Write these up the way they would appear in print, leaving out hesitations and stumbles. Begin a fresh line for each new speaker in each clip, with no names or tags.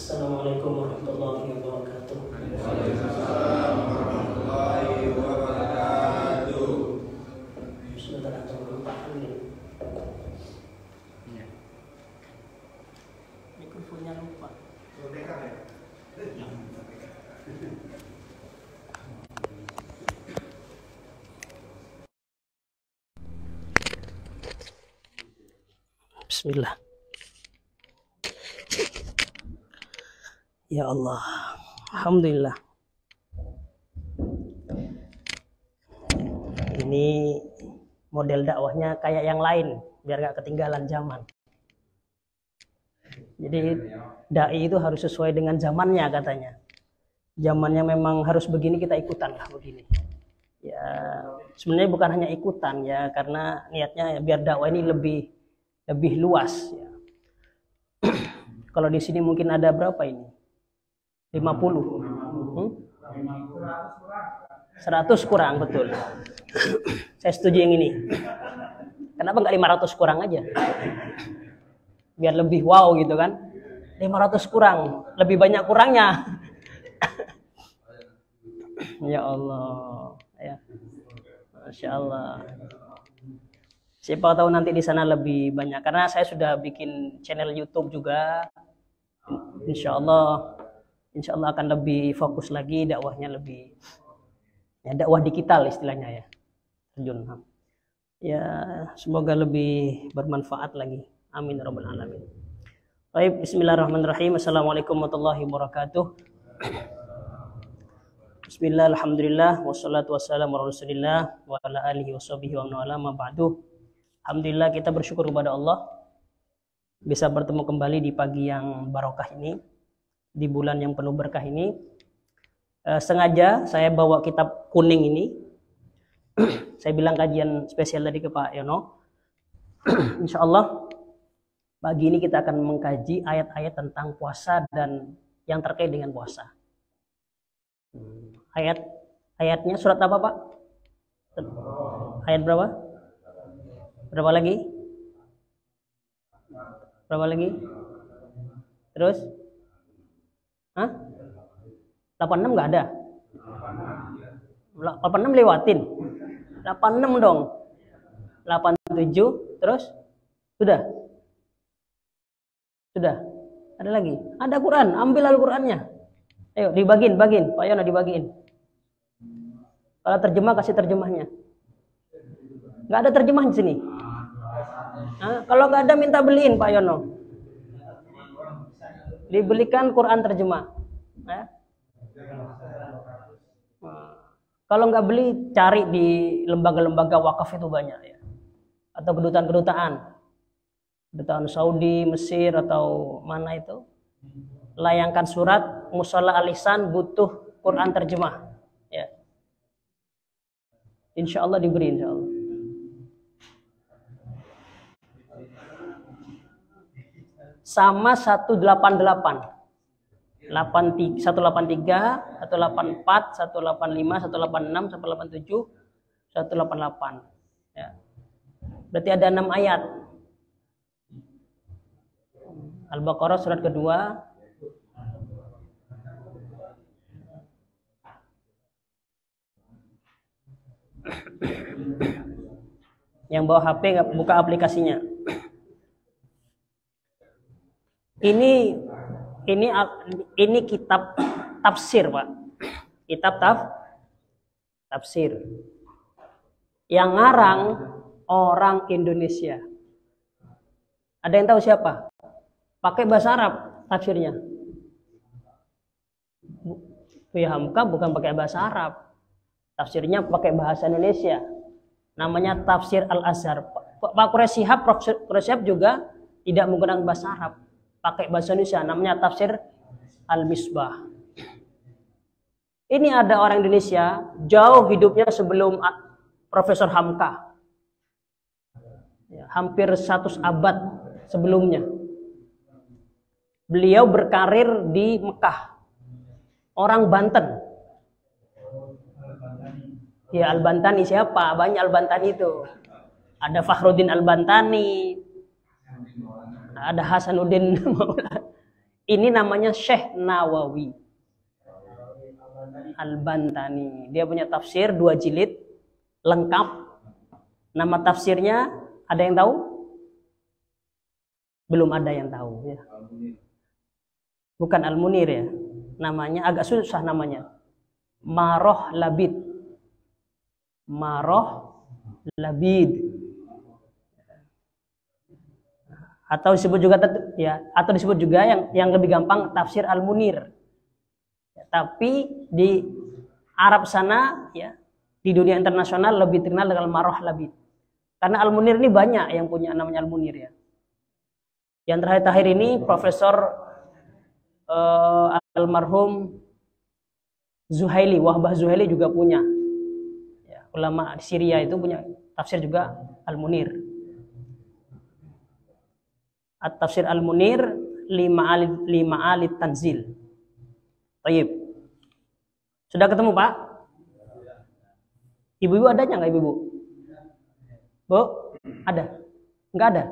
Assalamualaikum warahmatullahi wabarakatuh.
Waalaikumsalam warahmatullahi wabarakatuh.
Sudah datang berempat ini. Mikrofonnya lupa. Bismillah. Ya Allah, alhamdulillah. Ini model dakwahnya kayak yang lain, biar gak ketinggalan zaman. Jadi dai itu harus sesuai dengan zamannya katanya. Zamannya memang harus begini, kita ikutan lah begini. Ya sebenarnya bukan hanya ikutan ya, karena niatnya ya, biar dakwah ini lebih luas. Ya. Kalau di sini mungkin ada berapa ini? 50. 100 kurang, betul. Saya setuju yang ini. Kenapa nggak 500 kurang aja? Biar lebih wow gitu kan. 500 kurang, lebih banyak kurangnya. Ya Allah, ya. Masya Allah. Siapa tahu nanti di sana lebih banyak, karena saya sudah bikin channel YouTube juga. Insya Allah akan lebih fokus lagi, dakwahnya lebih ya, dakwah digital istilahnya ya, terjun. Ya semoga lebih bermanfaat lagi. Amin ya rabbal alamin. Baik, bismillahirrahmanirrahim. Assalamualaikum warahmatullahi wabarakatuh. Bismillah, alhamdulillah, wassalatu wassalamu ala rasulillah wa ala alihi washabihi wa man wala, ma ba'du. Alhamdulillah, kita bersyukur kepada Allah bisa bertemu kembali di pagi yang barokah ini, di bulan yang penuh berkah ini. Sengaja saya bawa kitab kuning ini. Saya bilang kajian spesial tadi ke Pak Yono. Insya Allah pagi ini kita akan mengkaji ayat-ayat tentang puasa dan yang terkait dengan puasa. Ayatnya surat apa Pak? Ayat berapa? Berapa lagi? Berapa lagi? Terus? Hah? 86 nggak ada? 86 lewatin. 86 dong. 87 terus? Sudah? Sudah? Ada lagi? Ada Quran, ambil Al-Qurannya. Ayo dibagiin, Pak Yono dibagiin. Kalau terjemah kasih terjemahnya. Nggak ada terjemah di sini. Nah, kalau nggak ada minta beliin Pak Yono. Dibelikan Quran terjemah. Nah. Kalau nggak beli, cari di lembaga-lembaga wakaf itu banyak ya. Atau kedutaan-kedutaan. Kedutaan Saudi, Mesir atau mana itu. Layangkan surat Musholla Al-Ihsan butuh Quran terjemah. Ya. Insya Allah diberi, insya Allah. Sama 188. 183, 184, 185, 186, 187, 188. Ya. Berarti ada 6 ayat. Al-Baqarah surat kedua. Yang bawa HP buka aplikasinya. Ini kitab tafsir, Pak. Kitab tafsir. Yang ngarang orang Indonesia. Ada yang tahu siapa? Pakai bahasa Arab tafsirnya. Buya Hamka bukan pakai bahasa Arab. Tafsirnya pakai bahasa Indonesia. Namanya Tafsir Al-Azhar. Pak Quraish Shihab juga tidak menggunakan bahasa Arab. Pakai bahasa Indonesia, namanya Tafsir Al-Misbah. Ini ada orang Indonesia jauh hidupnya sebelum Profesor Hamka, ya, hampir 100 abad sebelumnya. Beliau berkarir di Mekah, orang Banten. Ya, Al-Bantani siapa? Banyak Al-Bantani itu. Ada Fakhruddin Al-Bantani, ada Hasanuddin Maulana. Ini namanya Syekh Nawawi Al-Bantani. Dia punya tafsir 2 jilid lengkap. Nama tafsirnya ada yang tahu? Belum ada yang tahu ya. Bukan Al-Munir ya. Namanya agak susah namanya. Maroh Labid. Maroh Labid. Atau disebut juga ya, atau disebut juga yang lebih gampang tafsir Al-Munir. Ya, tapi di Arab sana ya, di dunia internasional lebih terkenal dengan Maroh Labid. Karena Al-Munir ini banyak yang punya namanya Al-Munir ya. Yang terakhir ini Profesor almarhum Zuhaili, Wahbah Zuhaili juga punya. Ya, ulama di Syria itu punya tafsir juga Al-Munir. At-Tafsir Al-Munir lima alif tanzil. Baik. Sudah ketemu, Pak? Ibu-ibu ada nggak ibu-ibu? Bu? Ada? Nggak ada?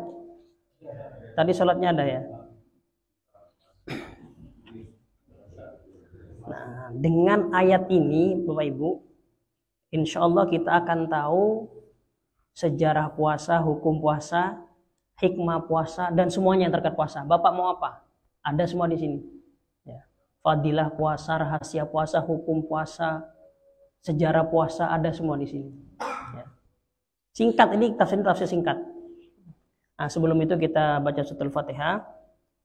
Tadi sholatnya ada ya? Nah, dengan ayat ini, Bapak Ibu, insya Allah kita akan tahu sejarah puasa, hukum puasa, hikmah puasa, dan semuanya yang terkait puasa. Bapak mau apa? Ada semua di sini. Ya. Fadilah puasa, rahasia puasa, hukum puasa, sejarah puasa, ada semua di sini. Ya. Singkat, ini tafsir singkat. Nah, sebelum itu kita baca suratul Fatihah.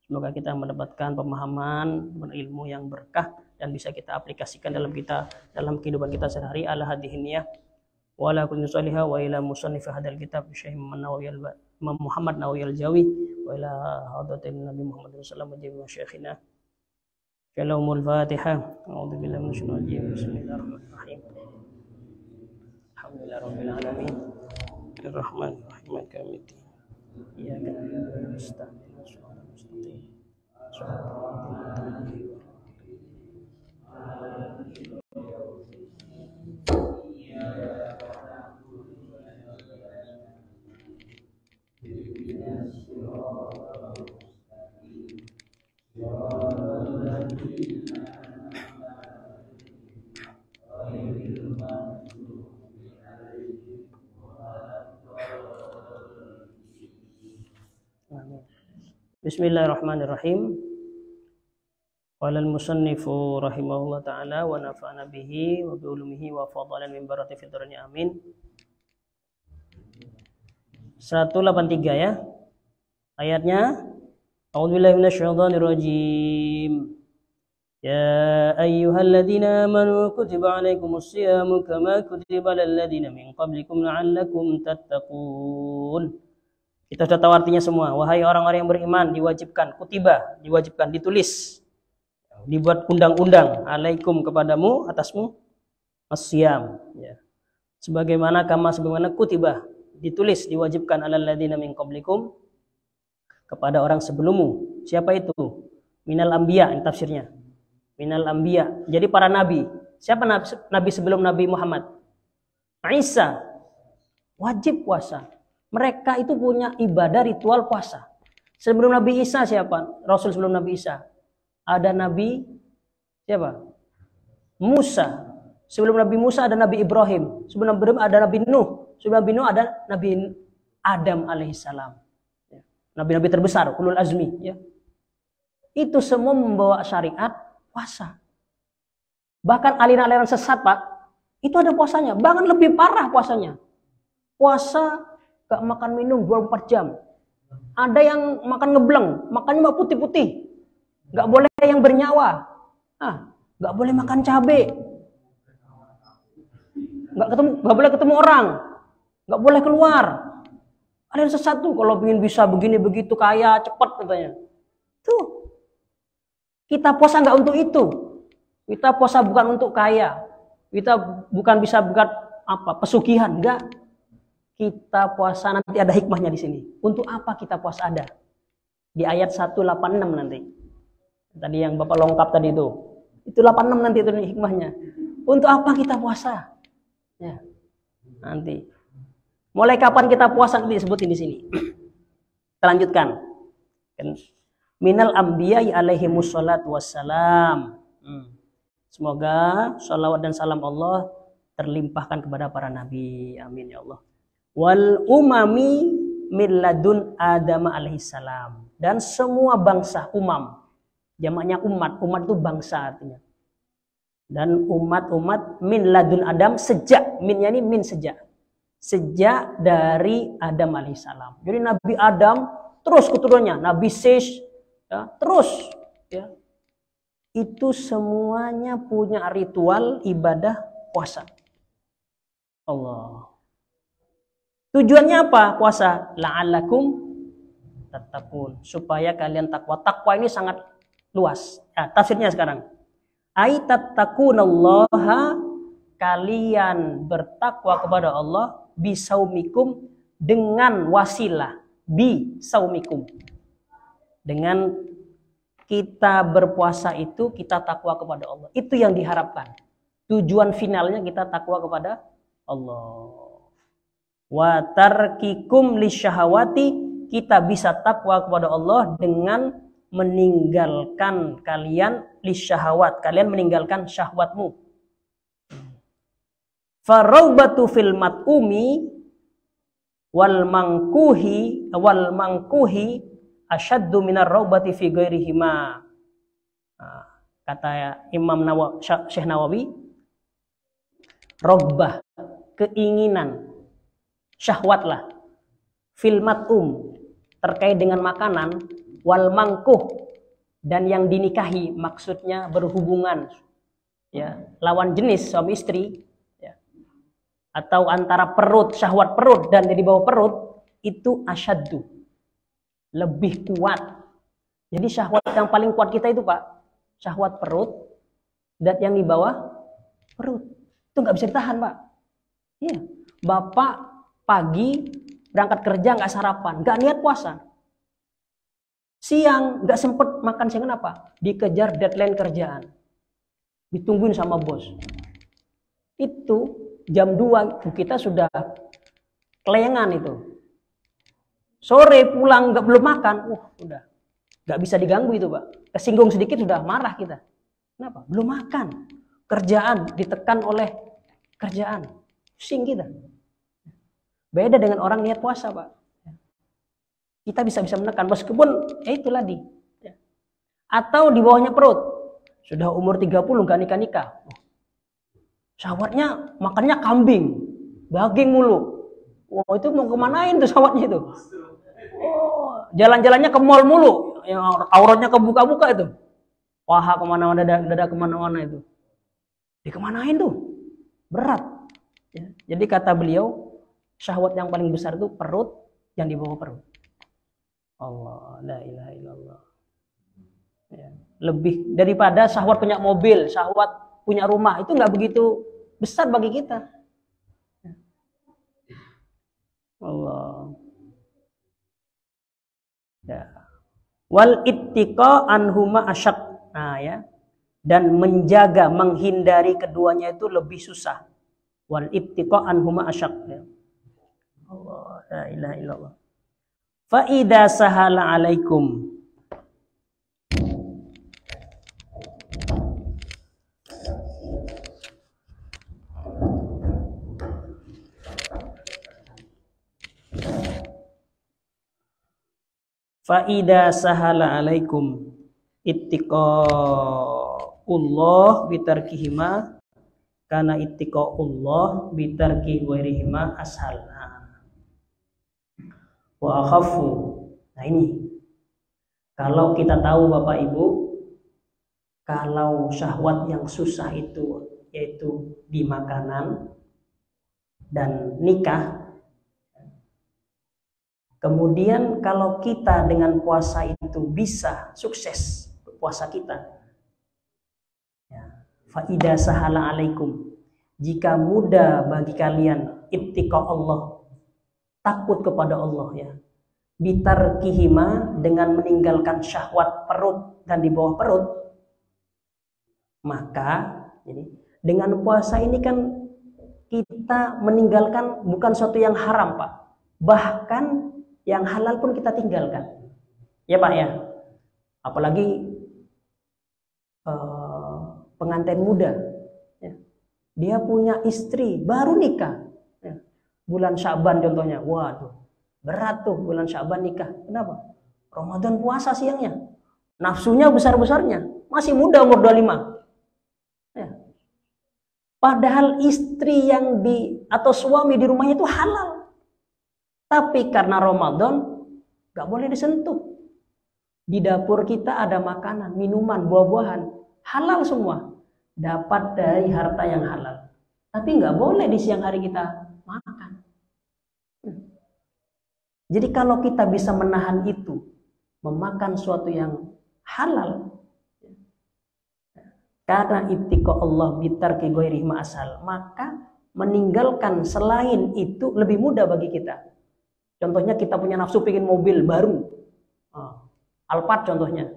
Semoga kita mendapatkan pemahaman, ilmu yang berkah dan bisa kita aplikasikan dalam kehidupan kita sehari-hari. Ala hadihiniyah wa ala kulli salihah wa ila musannif hadal kitab Syekh Muhammad Nawawi Al-Jawi wa ila hadratin Nabi Muhammad sallallahu alaihi wasallam syekhina. Kalamul Fatihah. A'udzu billahi minasyaitonir rajim. Bismillahirrahmanirrahim. Alhamdulillahirabbil alamin. Arrahmanir rahim. Maliki yaumiddin. Iyyaka na'budu wa nasta'in. Shiratal mustaqim. Bismillahirrahmanirrahim. Qala al-musannifu rahimahullah ta'ala wa nafa'ana bihi wa bi ulumihi wa fadalan min barati fid dharain amin. 183 ya. Ayatnya A'udzubillahi minasyaitonir rajim. Ya ayyuhalladzina amanu kutiba 'alaikumus syiyamu kama kutiba 'alal ladzina min qablikum la'allakum tattaqun. Kita sudah tahu artinya semua. Wahai orang-orang yang beriman, diwajibkan, kutiba, diwajibkan, ditulis, dibuat undang-undang, alaikum kepadamu, atasmu, asyam. Ya. Sebagaimana kutiba, ditulis, diwajibkan, alal ladzina min qablikum, kepada orang sebelummu. Siapa itu? Minal anbiya, ini tafsirnya. Minal anbiya. Jadi para nabi. Siapa nabi sebelum Nabi Muhammad? Isa. Wajib puasa. Mereka itu punya ibadah ritual puasa. Sebelum Nabi Isa siapa? Rasul sebelum Nabi Isa. Ada Nabi siapa? Musa. Sebelum Nabi Musa ada Nabi Ibrahim. Sebelum Nabi Ibrahim ada Nabi Nuh. Sebelum Nabi Nuh ada Nabi Adam alaihissalam. Nabi-nabi terbesar, ulul azmi. Ya. Itu semua membawa syariat puasa. Bahkan aliran-aliran sesat, Pak, itu ada puasanya. Bahkan lebih parah puasanya. Puasa gak makan minum 24 jam. Ada yang makan ngebleng, makannya mah putih-putih. Gak boleh yang bernyawa. Gak boleh makan cabai. Gak boleh ketemu orang. Gak boleh keluar. Ada yang sesat tuh kalau ingin bisa begini begitu kaya cepat katanya. Tuh. Kita puasa gak untuk itu. Kita puasa bukan untuk kaya. Kita bukan bisa bukan pesugihan, enggak. Kita puasa nanti ada hikmahnya di sini. Untuk apa kita puasa ada? Di ayat 186 nanti. Tadi yang Bapak lengkap tadi itu. Itu 86 nanti itu hikmahnya. Untuk apa kita puasa? Ya. Nanti. Mulai kapan kita puasa nanti disebutin di sini. Kita lanjutkan. minal anbiya'i alaihimus salatu wassalam. Semoga salawat dan salam Allah terlimpahkan kepada para nabi. Amin ya Allah. Wal umami min ladun Adam alaihissalam. Dan semua bangsa, jamaknya umat itu bangsa artinya. Dan umat-umat min ladun Adam, sejak, minnya ini min sejak dari Adam alaihissalam. Jadi Nabi Adam terus keturunannya, Nabi Sis, ya, terus ya. Itu semuanya punya ritual ibadah puasa. Allah. Tujuannya apa puasa? La'allakum tattaqun, supaya kalian takwa. Takwa ini sangat luas. Nah, tafsirnya sekarang. Ai tattaqunallaha, kalian bertakwa kepada Allah bisaumikum, dengan wasilah bisaumikum. Dengan kita berpuasa itu kita takwa kepada Allah. Itu yang diharapkan. Tujuan finalnya kita takwa kepada Allah. Wa tarkikum lisyahawati, kita bisa takwa kepada Allah dengan meninggalkan kalian lisyahawat, kalian meninggalkan syahwatmu. Faraubatu fil mat'umi wal mangkuhi asyaddu minar raubati fi ghairihima. Kata Imam Syekh Nawawi, rogbah, keinginan, syahwatlah, fil mat'um, terkait dengan makanan, wal mangkuh, dan yang dinikahi, maksudnya berhubungan, ya, lawan jenis suami istri, ya, atau antara perut, syahwat perut dan di bawah perut, itu asyaddu, lebih kuat. Jadi syahwat yang paling kuat kita itu, Pak, syahwat perut dan yang di bawah perut. Itu nggak bisa ditahan, Pak. Iya. Bapak pagi berangkat kerja nggak sarapan, nggak niat puasa. Siang nggak sempet makan siang, kenapa? Dikejar deadline kerjaan, ditungguin sama bos. Itu jam 2 kita sudah kelayangan itu. Sore pulang belum makan, udah nggak bisa diganggu itu, Pak. Kesinggung sedikit sudah marah kita. Kenapa? Belum makan. Kerjaan, ditekan oleh kerjaan. Pusing kita. Beda dengan orang niat puasa, Pak. Kita bisa menekan, meskipun itu tadi. Atau di bawahnya perut. Sudah umur 30 gak nikah-nikah. Syahwatnya makannya kambing, daging mulu. Itu mau kemanain tuh syahwatnya itu? Jalan-jalannya ke mall mulu, yang auratnya kebuka-buka itu. Paha kemana-mana, dada kemana-mana itu. Dikemanain tuh? Berat. Ya. Jadi kata beliau, syahwat yang paling besar itu perut, yang di bawah perut. Allah, la ilaha illallah. Ya. Lebih daripada syahwat punya mobil, syahwat punya rumah, itu nggak begitu besar bagi kita. Allah. Ya. Wal ittiqa anhuma asyaq. Nah, ya. Dan menjaga, menghindari keduanya itu lebih susah. Wal ittiqa anhuma asyaq. Ya. Allah, la ilaha illallah. Fa idza sahala alaikum, fa idza sahala alaikum ittiqaullah bitarkihima kana ittiqaullah bitarki ghairihima ashal. Wa akhafu. Nah ini, kalau kita tahu Bapak Ibu, kalau syahwat yang susah itu yaitu di makanan dan nikah, kemudian kalau kita dengan puasa itu bisa sukses puasa kita, ya, fa idza sahala alaikum, jika mudah bagi kalian ittiqa Allah, takut kepada Allah, ya, bitarkihima, dengan meninggalkan syahwat perut dan di bawah perut, maka jadi dengan puasa ini kan kita meninggalkan bukan suatu yang haram, Pak, bahkan yang halal pun kita tinggalkan, ya Pak, ya. Apalagi pengantin muda, ya. Dia punya istri baru nikah, ya. Bulan Sya'ban contohnya, waduh berat tuh bulan Sya'ban nikah. Kenapa? Ramadan puasa siangnya, nafsunya besar-besarnya, masih muda umur 25, ya. Padahal istri yang atau suami di rumahnya itu halal, tapi karena Ramadan gak boleh disentuh. Di dapur kita ada makanan, minuman, buah-buahan, halal semua. Dapat dari harta yang halal. Tapi nggak boleh di siang hari kita makan. Jadi kalau kita bisa menahan itu, memakan sesuatu yang halal, karena ittiqa Allah bitarki ghairi ma'asal, maka meninggalkan selain itu lebih mudah bagi kita. Contohnya kita punya nafsu pengen mobil baru, Alphard contohnya,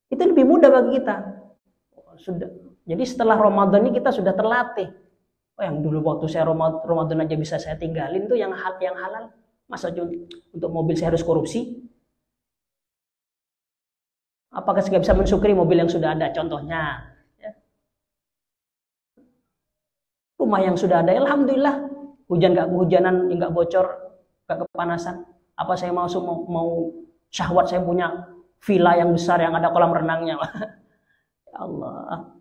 itu lebih mudah bagi kita. Sudah. Jadi setelah Ramadan ini kita sudah terlatih. Oh, yang dulu waktu saya Ramadan aja bisa saya tinggalin tuh yang halal. Masa untuk mobil saya harus korupsi? Apakah saya bisa mensyukuri mobil yang sudah ada? Contohnya, ya. Rumah yang sudah ada, alhamdulillah. Hujan nggak kehujanan, nggak bocor, nggak kepanasan. Apa saya mau syahwat saya punya villa yang besar yang ada kolam renangnya. Ya Allah.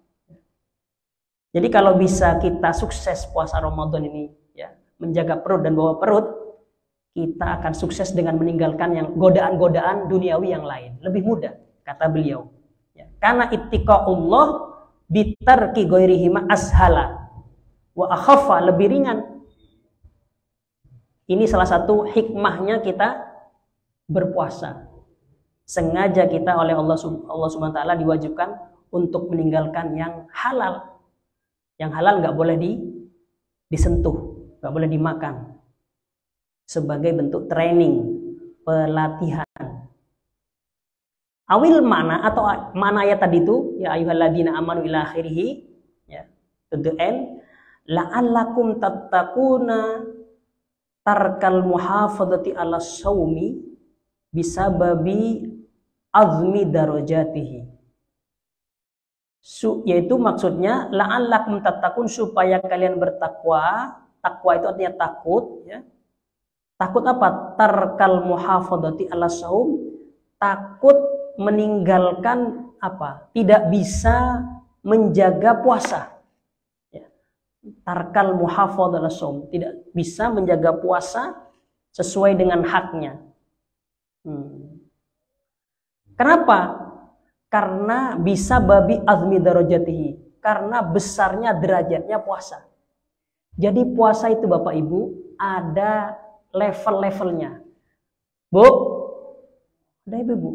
Jadi kalau bisa kita sukses puasa Ramadan ini, ya, menjaga perut dan bawa perut, kita akan sukses dengan meninggalkan yang godaan-godaan duniawi yang lain. Lebih mudah, kata beliau. Ya. Karena ittiqa'ullah bitarki ghairihi ashala wa akhaffa, lebih ringan. Ini salah satu hikmahnya kita berpuasa. Sengaja kita oleh Allah Subhanahu wa taala diwajibkan untuk meninggalkan yang halal. Yang halal nggak boleh disentuh, nggak boleh dimakan. Sebagai bentuk training, pelatihan. Awil mana atau mana ayat tadi itu, ya ayyuhalladzina amanu ila akhirih, ya, to the end, la'allakum tattaquna tarkal muhafadzati ala shaumi bisababi azmi darajatihi. Yaitu maksudnya la'allakum tattaqun, supaya kalian bertakwa. Takwa itu artinya takut, ya. Takut apa? Tarkal muhafadzati ala shaum, takut meninggalkan apa? Tidak bisa menjaga puasa. Ya. Tarkal muhafadzati ala shaum, tidak bisa menjaga puasa sesuai dengan haknya. Kenapa? Karena bisa babi azmi darajatihi, karena besarnya derajatnya puasa. Jadi puasa itu Bapak Ibu ada level-levelnya. Bu, ada ibu-ibu.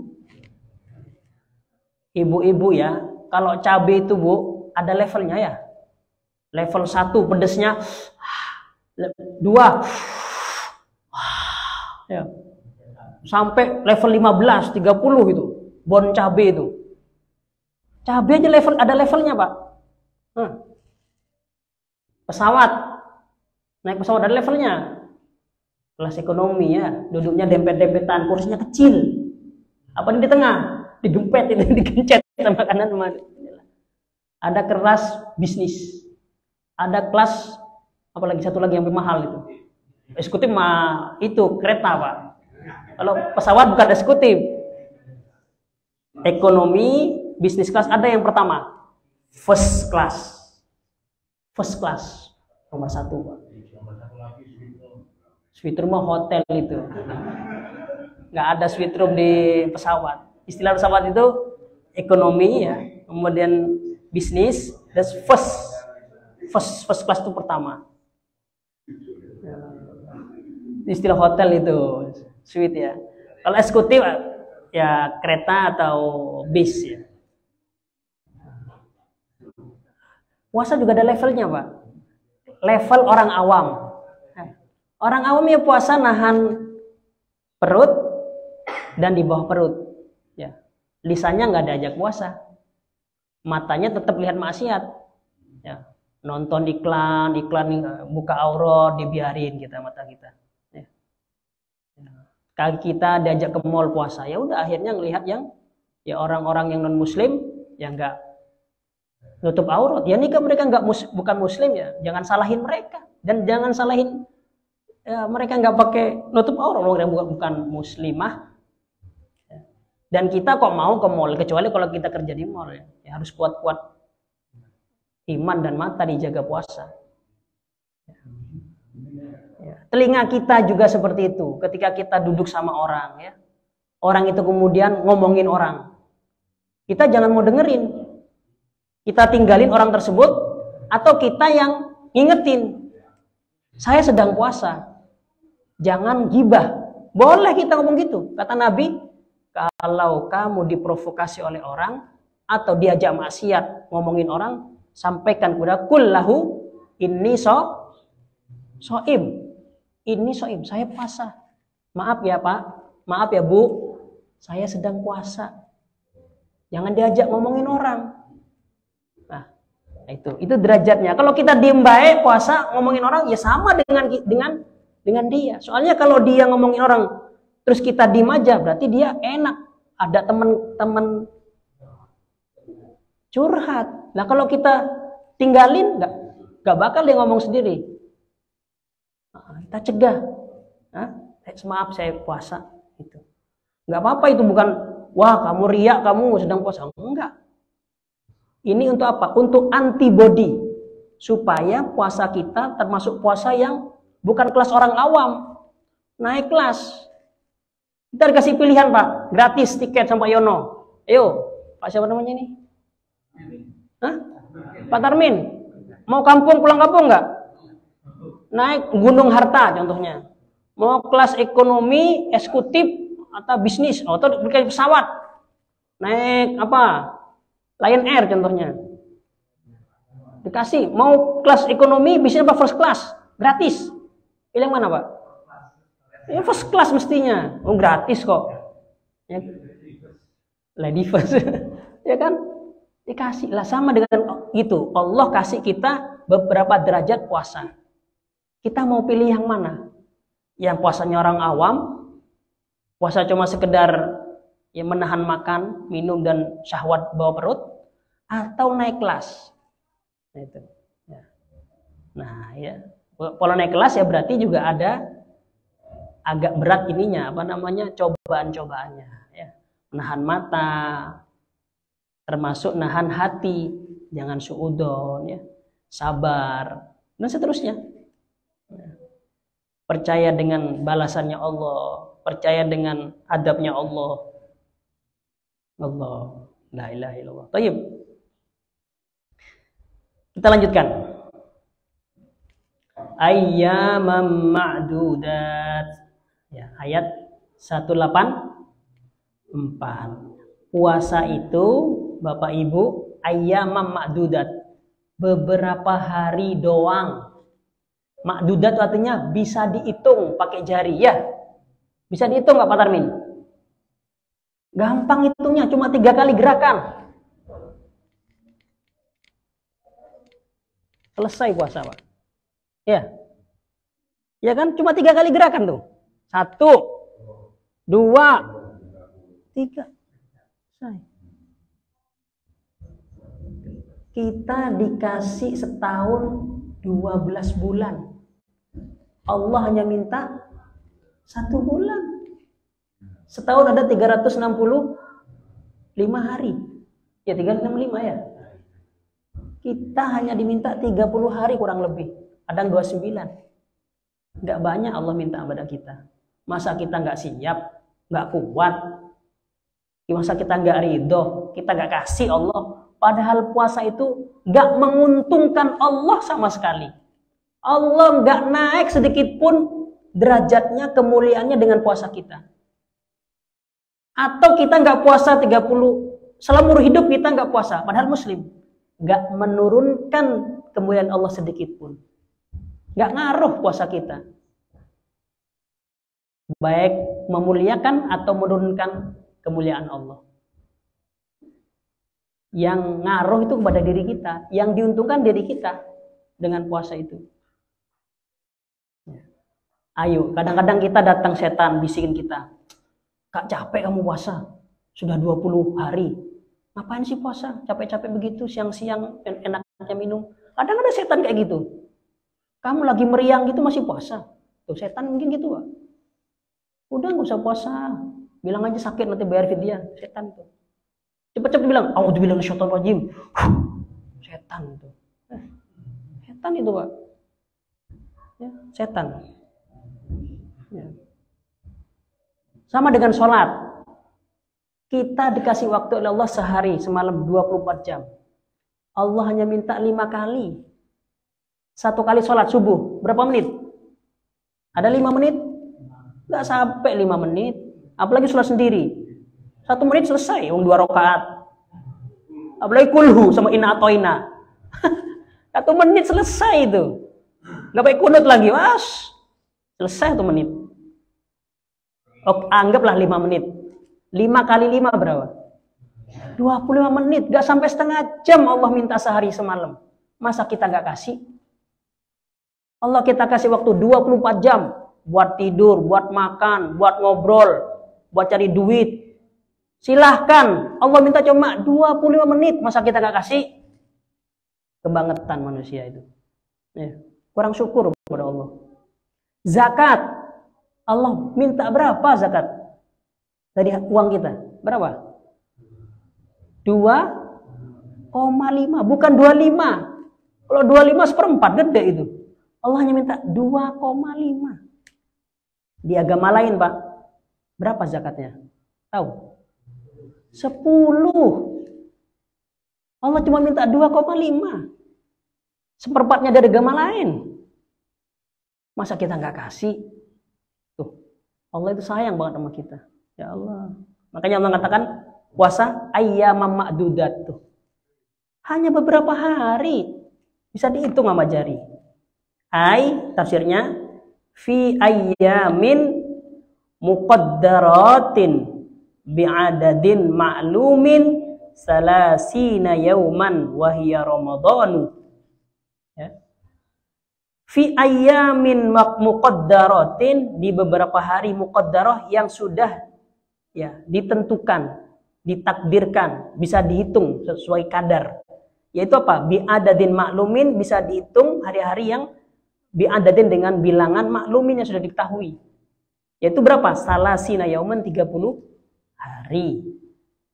Ibu-ibu ya, kalau cabai itu Bu ada levelnya ya. Level 1 pedesnya, 2 ya. Sampai level 15, 30 itu bon cabai itu. Cabai aja ada levelnya, Pak. Pesawat, naik pesawat ada levelnya. Kelas ekonomi ya, duduknya dempet-dempetan, kursinya kecil. Apa di tengah? Digempet itu, digencet sama kanan sama. Ada kelas bisnis. Ada kelas apalagi satu lagi yang lebih mahal itu. Eksekutif mah itu kereta, Pak. Kalau pesawat bukan eksekutif. Ekonomi, bisnis kelas, ada yang pertama first class. First class nomor 1, Pak. Suite room hotel itu. Nggak ada suite room di pesawat. Istilah pesawat itu ekonomi ya, kemudian bisnis, dan first class itu pertama. Istilah hotel itu suite ya. Kalau eksekutif ya kereta atau bis ya. Puasa juga ada levelnya, Pak. Level orang awam. Orang awam ya puasa nahan perut dan di bawah perut. Ya. Lisannya nggak diajak puasa. Matanya tetap lihat maksiat. Ya. Nonton iklan buka aurat dibiarin kita mata kita. Kaki kita diajak ke mall puasa, ya udah akhirnya ngelihat yang Ya orang-orang yang non muslim yang nggak nutup aurat, ya nikah mereka bukan muslim, ya jangan salahin mereka, dan jangan salahin ya, mereka nggak pakai nutup aurat, mereka bukan muslimah. Dan kita kok mau ke mall, kecuali kalau kita kerja di mall, ya harus kuat-kuat iman dan mata dijaga puasa. Ya. Telinga kita juga seperti itu, ketika kita duduk sama orang, ya orang itu kemudian ngomongin orang, kita jangan mau dengerin, kita tinggalin orang tersebut, atau kita yang ngingetin, saya sedang puasa, jangan gibah. Boleh kita ngomong gitu, kata Nabi, kalau kamu diprovokasi oleh orang atau diajak maksiat ngomongin orang, sampaikan kepada kullahu inni so'im, ini so'im, saya puasa. Maaf ya Pak, maaf ya Bu, saya sedang puasa. Jangan diajak ngomongin orang. Nah, itu derajatnya. Kalau kita diem baik puasa ngomongin orang, ya sama dengan dia. Soalnya kalau dia ngomongin orang terus kita diem aja, berarti dia enak. Ada teman-teman curhat. Nah kalau kita tinggalin, nggak bakal dia ngomong sendiri. Nah, kita cegah. Maaf saya puasa. Gitu. Nggak apa-apa, itu bukan wah kamu riak, kamu sedang puasa. Enggak. Ini untuk apa? Untuk antibody, supaya puasa kita termasuk puasa yang bukan kelas orang awam, naik kelas. Kita dikasih pilihan Pak, gratis tiket sama Pak Yono. Ayo, Pak siapa namanya ini? Pak Tarmin. Mau kampung, pulang kampung nggak? Naik Gunung Harta contohnya. Mau kelas ekonomi, eksekutif, atau bisnis, atau berkait pesawat. Naik apa? Lion Air contohnya. Dikasih, mau kelas ekonomi, bisnis apa first class? Gratis. Pilih yang mana Pak? Ya first class mestinya. Oh gratis kok. Ya. Lady first. Ya kan? Dikasih lah, sama dengan itu. Allah kasih kita beberapa derajat puasa. Kita mau pilih yang mana? Yang puasanya orang awam, puasa cuma sekedar ya menahan makan, minum dan syahwat bawah perut, atau naik kelas. Itu. Ya. Nah, ya. Kalau naik kelas ya berarti juga ada agak berat ininya, apa namanya, cobaan-cobaannya. Ya. Menahan mata, termasuk nahan hati, jangan suudon, ya, sabar, dan seterusnya. Percaya dengan balasannya Allah, percaya dengan adabnya Allah. Allah, la ilaha illallah. Tayyib. Kita lanjutkan. Ayyamam ma'dudat. Ya, ayat 184. Puasa itu Bapak Ibu, ayyamam ma'dudat, beberapa hari doang. Ma'dudat artinya bisa dihitung pakai jari, ya. Bisa dihitung nggak Pak Tarmin? Gampang hitungnya, cuma 3 kali gerakan. Selesai puasa Pak. Ya. Ya kan, cuma 3 kali gerakan tuh. 1, 2, 3. Selesai. Kita dikasih setahun 12 bulan. Allah hanya minta 1 bulan. Setahun ada 365 hari. Ya 365 ya. Kita hanya diminta 30 hari kurang lebih. Kadang 29. Nggak banyak Allah minta kepada kita. Masa kita nggak siap, nggak kuat? Masa kita nggak ridho, kita nggak kasih Allah? Padahal puasa itu nggak menguntungkan Allah sama sekali. Allah nggak naik sedikit pun derajatnya, kemuliaannya dengan puasa kita. Atau kita nggak puasa 30, seumur hidup kita nggak puasa, padahal muslim. Nggak menurunkan kemuliaan Allah sedikit pun. Nggak ngaruh puasa kita. Baik memuliakan atau menurunkan kemuliaan Allah. Yang ngaruh itu kepada diri kita, yang diuntungkan diri kita dengan puasa itu. Ayo, kadang-kadang kita datang setan bisikin kita, Kak capek kamu puasa, Sudah 20 hari. Ngapain sih puasa? Capek-capek begitu, siang-siang enaknya minum. Kadang ada setan kayak gitu. Kamu lagi meriang gitu masih puasa. Tuh setan mungkin gitu, Pak. Udah nggak usah puasa. Bilang aja sakit nanti bayar fidyah. Setan tuh. Cepet-cepet bilang, "A'udzubillahi minasyaitonir rajim." Setan itu. Setan itu, Pak. Ya, setan. Ya. Sama dengan sholat. Kita dikasih waktu oleh Allah sehari, semalam 24 jam. Allah hanya minta 5 kali. 1 kali sholat subuh, berapa menit? Ada 5 menit? Nggak sampai 5 menit. Apalagi sholat sendiri. 1 menit selesai, 2 rakaat. Apalagi kulhu sama inna atoina. 1 menit selesai itu. Nggak pakai kunut lagi, mas. Selesai 1 menit. Anggaplah 5 menit. 5 kali 5 berapa? 25 menit. Gak sampai setengah jam Allah minta sehari semalam. Masa kita gak kasih? Allah kita kasih waktu 24 jam. Buat tidur, buat makan, buat ngobrol, buat cari duit. Silahkan. Allah minta cuma 25 menit. Masa kita gak kasih? Kebangetan manusia itu. Ya. Kurang syukur kepada Allah. Zakat. Allah minta berapa zakat? Dari uang kita. Berapa? 2,5. Bukan 25. Kalau 25 seperempat gede itu. Allah hanya minta 2,5. Di agama lain, Pak. Berapa zakatnya? Tahu? 10. Allah cuma minta 2,5. Seperempatnya dari agama lain. Masa kita nggak kasih? Tuh. Allah itu sayang banget sama kita. Ya Allah. Makanya Allah katakan puasa ayyamam ma'dudat tuh. Hanya beberapa hari. Bisa dihitung sama jari. Tafsirnya fi ayyamin muqaddaratin bi'adadin ma'lumin salasina yauman wa hiya ramadhanu. Ya. Fi ayyamin muqaddaratin, di beberapa hari muqaddarah yang sudah ya ditentukan, ditakdirkan, bisa dihitung sesuai kadar. Yaitu apa? Bi'adadin maklumin, bisa dihitung hari-hari yang bi'adadin dengan bilangan maklumin yang sudah diketahui. Yaitu berapa? Salasina yauman, 30 hari.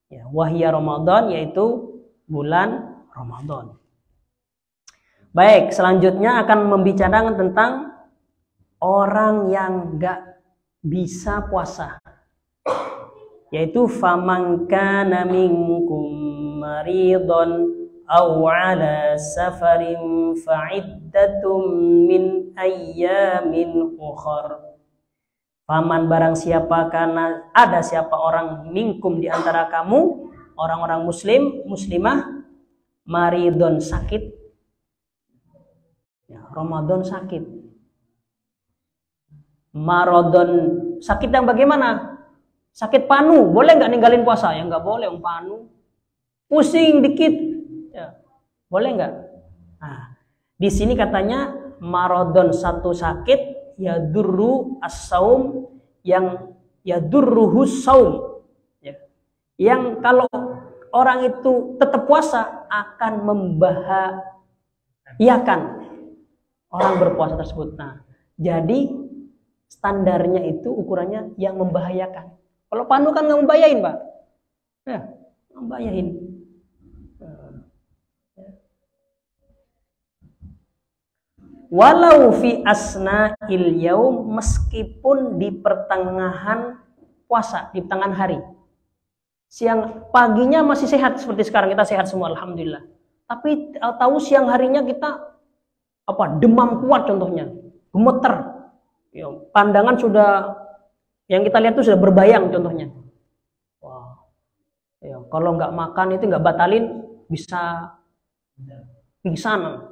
Ya, wahya Ramadan, yaitu bulan Ramadan. Baik, selanjutnya akan membicarakan tentang orang yang gak bisa puasa. Yaitu faman kana minkum maridun aw ala safarin fa'iddatum min ayyamin ukhar. Faman barang siapa, karena ada siapa orang minkum di antara kamu, orang-orang muslim, muslimah, maridun sakit. Ya, Ramadan sakit. Marodon sakit yang bagaimana? Sakit panu, boleh nggak ninggalin puasa? Ya nggak boleh, panu. Pusing dikit, ya, boleh nggak? Nah, di sini katanya marodon satu sakit, ya durru as-saum, yang ya durruhus saum, ya. Yang kalau orang itu tetap puasa akan membahayakan orang berpuasa tersebut. Nah, jadi standarnya itu ukurannya yang membahayakan. Kalau panu kan nggak membahayain, Pak. Ya, membahayain. Walau fi asna'il yaum, meskipun di pertengahan puasa, di pertengahan hari. Siang paginya masih sehat seperti sekarang, kita sehat semua alhamdulillah. Tapi tahu siang harinya kita demam kuat contohnya, gemeter. Ya, pandangan sudah, yang kita lihat itu sudah berbayang contohnya. Wah. Ya, kalau nggak makan itu nggak batalin bisa pingsan.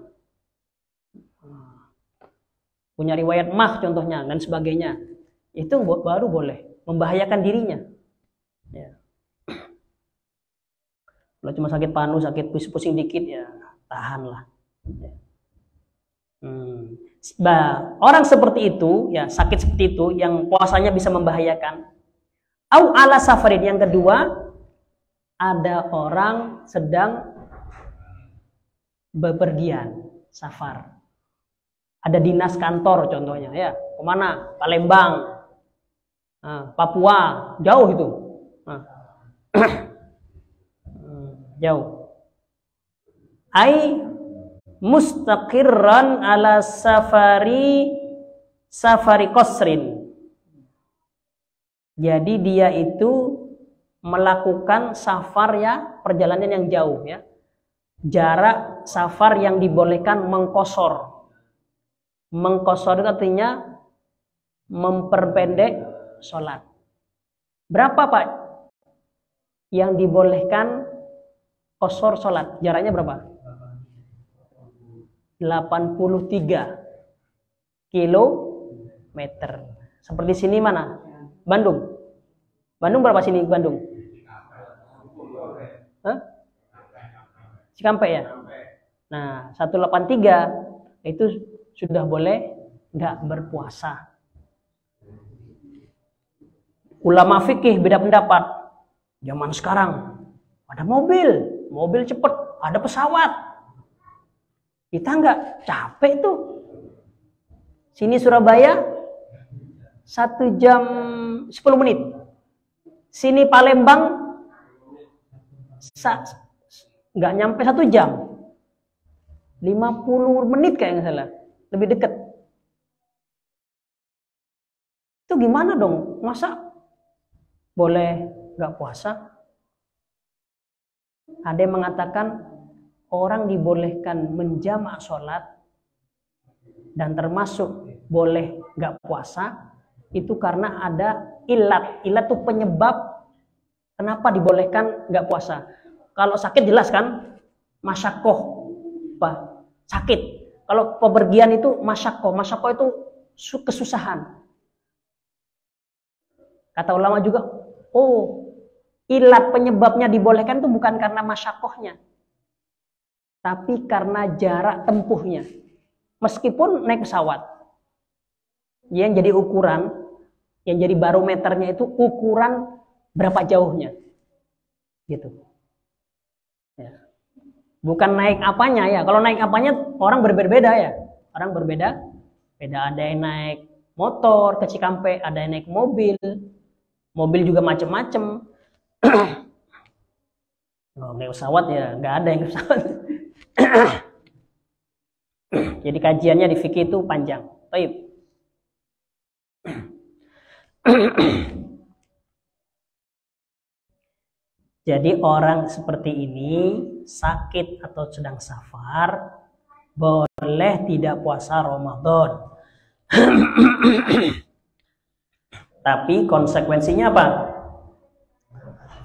Punya riwayat mah contohnya dan sebagainya. Itu baru boleh membahayakan dirinya. Ya. Kalau cuma sakit panu, sakit pusing dikit ya tahanlah. Ya. Orang seperti itu, ya sakit seperti itu, yang puasanya bisa membahayakan. Au ala safarin, yang kedua, ada orang sedang bepergian, safar. Ada dinas kantor contohnya ya, kemana? Palembang, Papua, jauh itu. Jauh. Ai mustaqirran ala safari qasrin. Jadi dia itu melakukan safar ya, perjalanan yang jauh ya. Jarak safar yang dibolehkan mengqasar. Mengqasar itu artinya memperpendek sholat. Berapa Pak yang dibolehkan qasar sholat? Jaraknya berapa? 83 kilometer. Seperti sini mana? Bandung. Bandung berapa sini Bandung? Cikampek ya? Nah, 183 itu sudah boleh nggak berpuasa. Ulama fikih beda pendapat. Zaman sekarang ada mobil cepet, ada pesawat. Kita nggak capek tuh. Sini Surabaya 1 jam 10 menit. Sini Palembang nggak nyampe 1 jam. 50 menit kayak nggak salah. Lebih dekat. Itu gimana dong? Masa boleh nggak puasa? Ada yang mengatakan orang dibolehkan menjamak sholat dan termasuk boleh nggak puasa itu karena ada ilat. Ilat itu penyebab kenapa dibolehkan nggak puasa. Kalau sakit jelas kan, masyakoh, sakit. Kalau pepergian itu masyakoh itu kesusahan. Kata ulama juga, ilat penyebabnya dibolehkan itu bukan karena masyakohnya, tapi karena jarak tempuhnya. Meskipun naik pesawat, yang jadi ukuran, yang jadi barometernya itu ukuran berapa jauhnya, gitu. Ya. Bukan naik apanya ya. Kalau naik apanya orang berbeda-beda ya. Orang berbeda. Ada yang naik motor ke Cikampek, ada yang naik mobil. Mobil juga macam-macam. Naik pesawat ya, nggak ada yang pesawat. Jadi kajiannya di fikih itu panjang. Baik. Jadi orang seperti ini sakit atau sedang safar boleh tidak puasa Ramadan. Tapi konsekuensinya apa?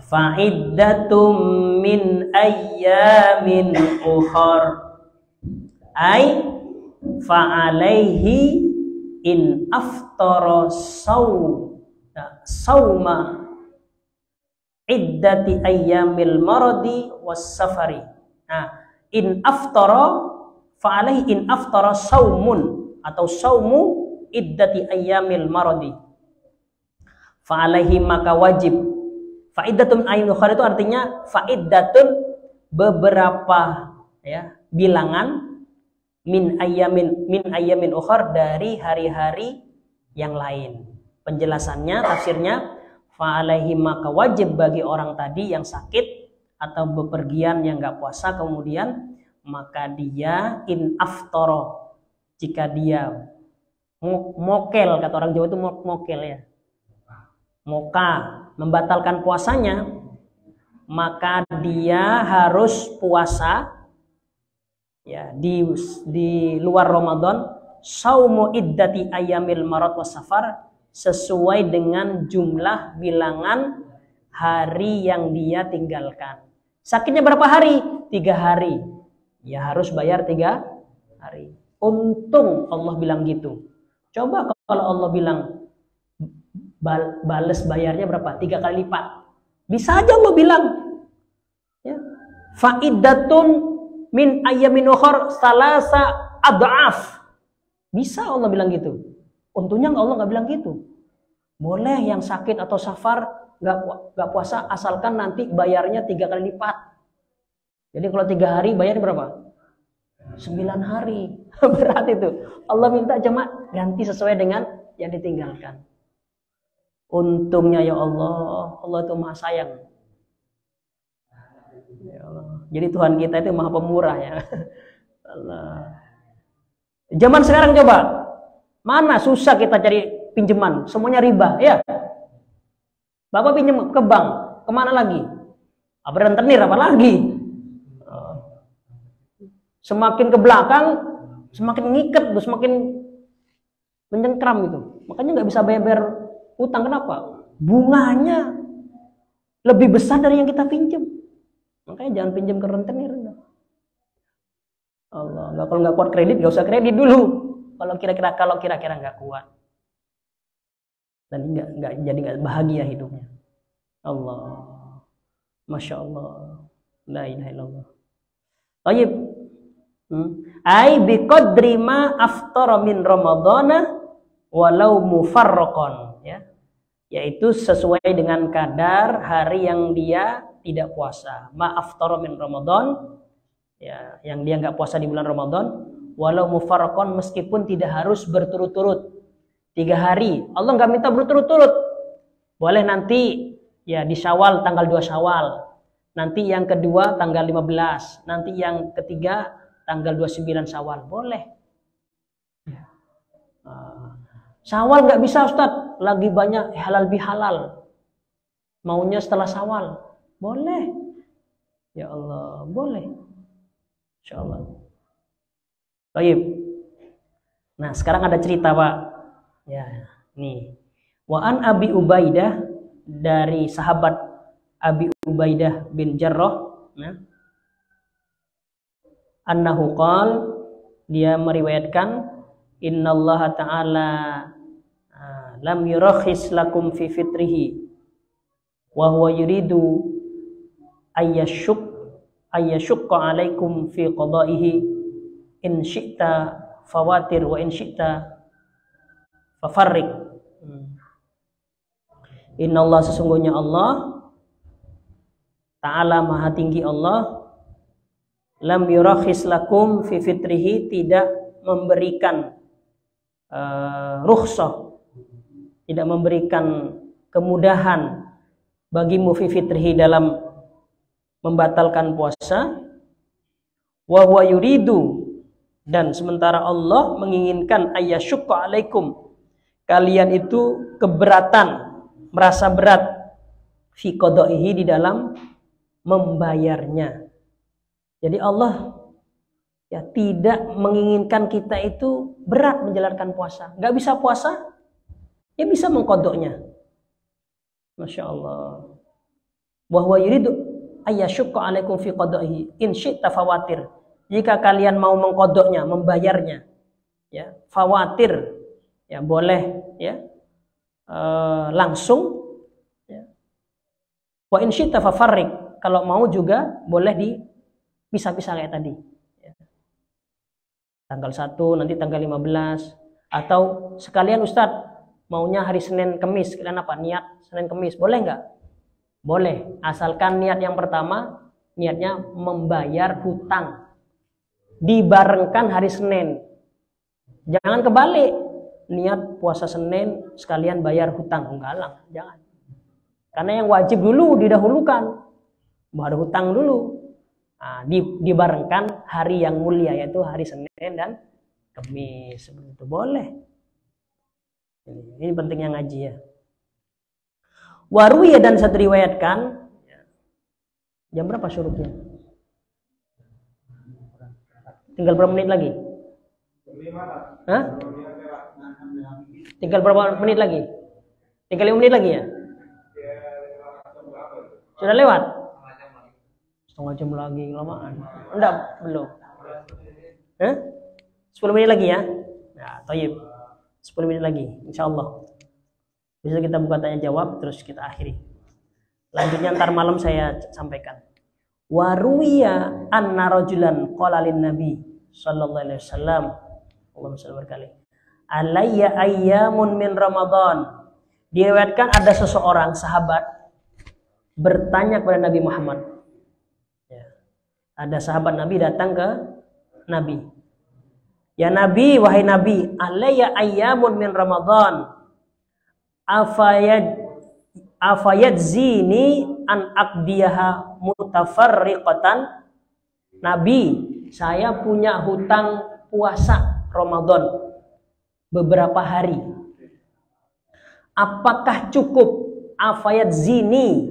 Fa'iddatum min ayyamin ukhar. Ai fa'alaihi in aftara sawma iddati ayyamil maradi was safari. Nah, in aftara fa'alaihi in aftara saumun atau saumu iddati ayyamil maradi. Fa'alaihi maka wajib. Fa'iddatun ayyamil ukhar itu artinya fa'iddatun beberapa ya, bilangan min ayyamin ukhar dari hari-hari yang lain. Penjelasannya, tafsirnya fa'alaihi maka wajib bagi orang tadi yang sakit atau bepergian yang nggak puasa, kemudian maka dia in aftara, jika dia mokel, kata orang Jawa itu mokel ya, moka, membatalkan puasanya, maka dia harus puasa ya di luar Ramadan saumu iddati ayyamil marad was safar, sesuai dengan jumlah bilangan hari yang dia tinggalkan. Sakitnya berapa hari? 3 hari. Ya harus bayar 3 hari. Untung Allah bilang gitu. Coba kalau Allah bilang balas bayarnya berapa? 3 kali lipat. Bisa aja Allah bilang ya, fa'iddatun min ayyamin ukhar salasa ad'af. Bisa Allah bilang gitu. Untungnya Allah nggak bilang gitu. Boleh yang sakit atau safar nggak puasa asalkan nanti bayarnya 3 kali lipat. Jadi kalau 3 hari bayar berapa? 9 hari. Berat itu. Allah minta cuma ganti sesuai dengan yang ditinggalkan. Untungnya ya Allah itu maha sayang. Ya Allah. Jadi Tuhan kita itu maha pemurah ya. Allah. Zaman sekarang coba, mana susah kita cari pinjaman, semuanya riba, ya. Bapak pinjam ke bank, kemana lagi? Rentenir apa lagi? Semakin ke belakang, semakin ngikat, semakin mencengkram gitu. Makanya nggak bisa bayar utang. Kenapa? Bunganya lebih besar dari yang kita pinjam. Makanya jangan pinjam ke rentenir. Allah, kalau nggak kuat kredit, nggak usah kredit dulu. Kalau kira-kira nggak kuat, dan nggak bahagia hidupnya. Allah, masya Allah, la ilaha illallah. Tayyib. Ai biqadri ma aftara min ramadhana walau mufarraqan, ya. Yaitu sesuai dengan kadar hari yang dia tidak puasa. Ma aftara min ramadhan, ya, yang dia nggak puasa di bulan Ramadan, walau mufarraqan, meskipun tidak harus berturut-turut 3 hari. Allah nggak minta berturut-turut. Boleh nanti ya di Syawal tanggal 2 Syawal. Nanti yang kedua tanggal 15, nanti yang ketiga tanggal 29 Syawal, boleh. Syawal nggak bisa Ustadz, lagi banyak halal bihalal. Maunya setelah Syawal, boleh. Ya Allah, boleh. Insyaallah. Baik. Nah, sekarang ada cerita, Pak. Ya, nih. Wa an Abi Ubaidah, dari sahabat Abi Ubaidah bin Jarrah, ya. Annahu qala, dia meriwayatkan, innallaha ta'ala lam yurakhis lakum fi fitrihi wa huwa yuridu ayyashukka alaikum fi qada'ihi in syi'ta fawatir wa in syi'ta fafarrik. Innallaha, sesungguhnya Allah Ta'ala, maha tinggi Allah, lam yurakhis lakum fi fitrihi, tidak memberikan rukhsah, tidak memberikan kemudahan bagimu fi fitrihi, dalam membatalkan puasa. Wa huwa yuridu, dan sementara Allah menginginkan, ayyashukka alaikum, kalian itu keberatan, merasa berat, fi qada'ihi, di dalam membayarnya. Jadi Allah ya tidak menginginkan kita itu berat menjalankan puasa. Nggak bisa puasa, ya bisa mengkodoknya. Masya Allah. Wa huwa yuridu ayyashukka alaikum fi qada'ihi in syi'ta fawatir. Jika kalian mau mengkodoknya, membayarnya, ya fawatir, ya boleh, ya langsung, ya. Wa in syi'ta fafarrik, kalau mau juga boleh dipisah-pisah kayak tadi, ya. Tanggal 1, nanti tanggal 15, atau sekalian Ustadz maunya hari Senin Kemis, kalian apa niat Senin Kemis, boleh nggak? Boleh, asalkan niat yang pertama niatnya membayar hutang, dibarengkan hari Senin. Jangan kebalik, niat puasa Senin sekalian bayar hutang, enggak lah, jangan. Karena yang wajib dulu didahulukan, baru hutang dulu. Nah, dibarengkan hari yang mulia, yaitu hari Senin dan Kamis, seperti itu boleh. Ini pentingnya ngaji, ya. Waruya, dan saya diriwayatkan, jam berapa syuruknya? Tinggal berapa menit lagi? Hah? Tinggal berapa menit lagi? Tinggal 5 menit lagi, ya? Sudah lewat? Setengah jam lagi, lamaan. Enggak, belum. 10 menit lagi, ya? Nah, thayyib. 10 menit lagi, insyaallah. Bisa kita buka tanya jawab, terus kita akhiri. Lanjutnya ntar malam saya sampaikan. Waruya anna rajulan qala lin nabi sallallahu alaihi wasallam, Allahumma shalli berkali, alayya ayyamun min Ramadan. Diriwayatkan ada seseorang sahabat bertanya kepada Nabi Muhammad. Ya. Ada sahabat Nabi datang ke Nabi. Ya Nabi, wahai Nabi, alayya ayyamun min Ramadan. Afayadzini an aqdiyaha mutafarriqatan. Nabi, saya punya hutang puasa Ramadan beberapa hari. Apakah cukup afayadzini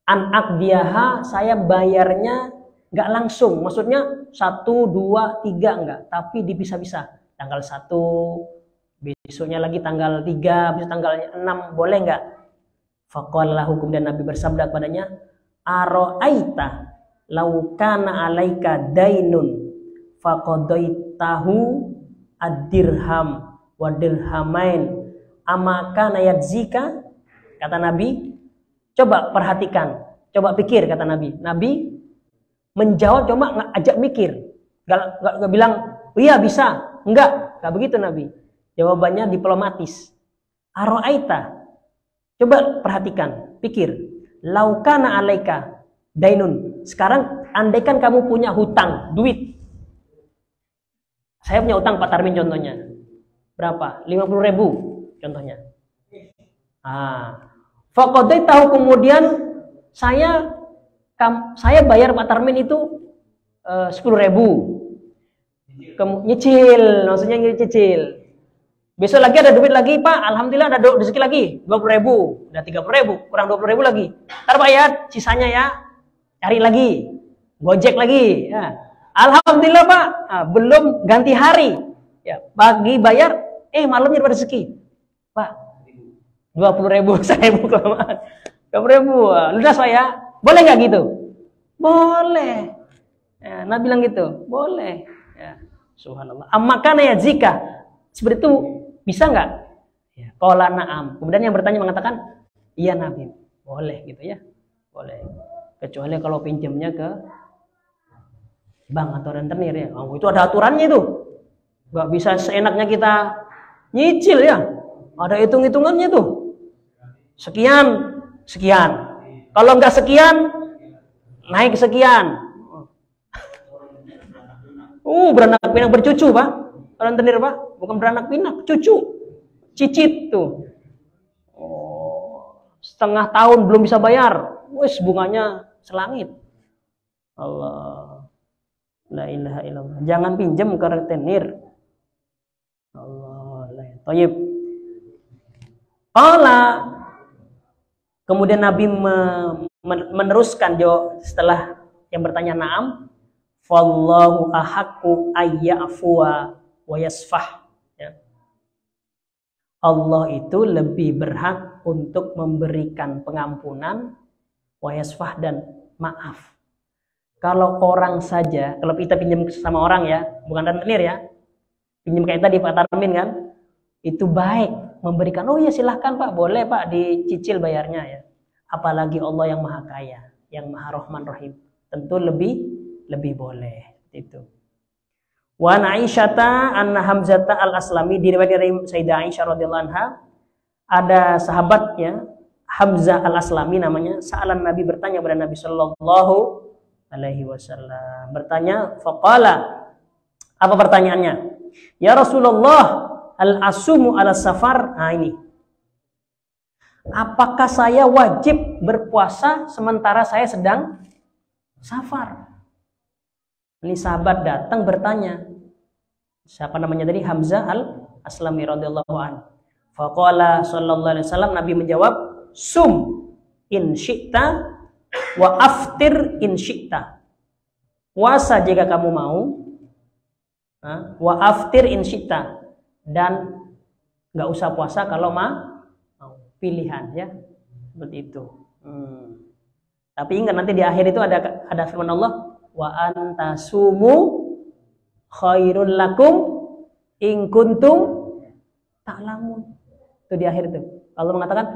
an aqdiyaha, saya bayarnya nggak langsung, maksudnya 1, 2, 3 enggak, tapi dipisah-pisah. Tanggal 1, besoknya lagi tanggal 3, besok tanggal 6, boleh enggak? Faqala, hukum dan Nabi bersabda kepadanya, aro'aita law kana alaika dainun faqadaitahu ad-dirham wa dirhamain ama kana yadzika. Kata Nabi, coba perhatikan, coba pikir, kata Nabi. Nabi menjawab, cuma ngajak mikir, gak bilang iya bisa, enggak begitu Nabi. Jawabannya diplomatis. Aro'aita, coba perhatikan, pikir, laukana alaika dainun. Sekarang andaikan kamu punya hutang duit, saya punya hutang Pak Tarmin contohnya, berapa? 50.000 contohnya. Faqadai tahu, kemudian saya bayar Pak Tarmin itu 10.000. Nyicil, maksudnya nyicil. Besok lagi ada duit lagi Pak, alhamdulillah ada rezeki lagi 20.000, udah 30.000, kurang 20.000 lagi. Ntar Pak ya, sisanya ya cari lagi, gojek lagi. Ya. Alhamdulillah Pak, belum ganti hari. Ya, pagi bayar, malamnya ada rezeki. Pak, 20.000, 1.000 kelamaan. 20.000, lunas Pak ya. Boleh nggak gitu? Boleh. Ya, Nabi bilang gitu, boleh. Ya, subhanallah. Makanya ya jika seperti itu bisa nggak? Ya, qala na'am. Kemudian yang bertanya mengatakan, iya Nabi, boleh gitu ya, boleh. Kecuali kalau pinjamnya ke bank atau rentenir ya. Itu ada aturannya itu. Nggak bisa seenaknya kita nyicil ya. Ada hitung-hitungannya tuh. Sekian, sekian. Kalau nggak sekian, naik sekian. Beranak pinak bercucu Pak. Rentenir Pak, bukan beranak pinak, cucu. Cicit tuh. Setengah tahun belum bisa bayar. Wes bunganya selangit. Allah. La ilaha illallah. Jangan pinjam ke rentenir. Allah. Thayyib. Kemudian Nabi meneruskan setelah yang bertanya na'am, fallahu ahaqqu ayya'fuwa wa yasfah. Ya. Allah itu lebih berhak untuk memberikan pengampunan, wa yasfah, dan maaf. Kalau orang saja, kalau kita pinjam sama orang ya, bukan rentenir ya, pinjam kayak tadi Pak Tarmin kan, itu baik memberikan, oh ya silahkan Pak, boleh Pak dicicil bayarnya ya. Apalagi Allah yang maha kaya, yang maha rahman rahim, tentu lebih boleh itu. Wa Aisyata anna Hamzata al-Aslami, diriwayatkan dari Sayyidah Aisyah radhiyallahu anha, ada sahabatnya Hamzah al-Aslami namanya, sa'alan Nabi, bertanya kepada Nabi sallallahu alaihi wasallam, bertanya, faqala, apa pertanyaannya? Ya Rasulullah, al-asumu ala safar. Nah ini, apakah saya wajib berpuasa sementara saya sedang safar? Ini sahabat datang bertanya. Siapa namanya tadi? Hamzah al-Aslami radhiyallahu anhu. Faqala sallallahu alaihi wasallam, Nabi menjawab, sum in syi'ta wa aftir in syi'ta. Puasa jika kamu mau, wa aftir in syi'ta, dan nggak usah puasa kalau mau, pilihan ya, seperti itu. Tapi ingat nanti di akhir itu ada firman Allah, wa antasumu khairul lakum in kuntum ta'lamun. Itu di akhir itu Allah mengatakan,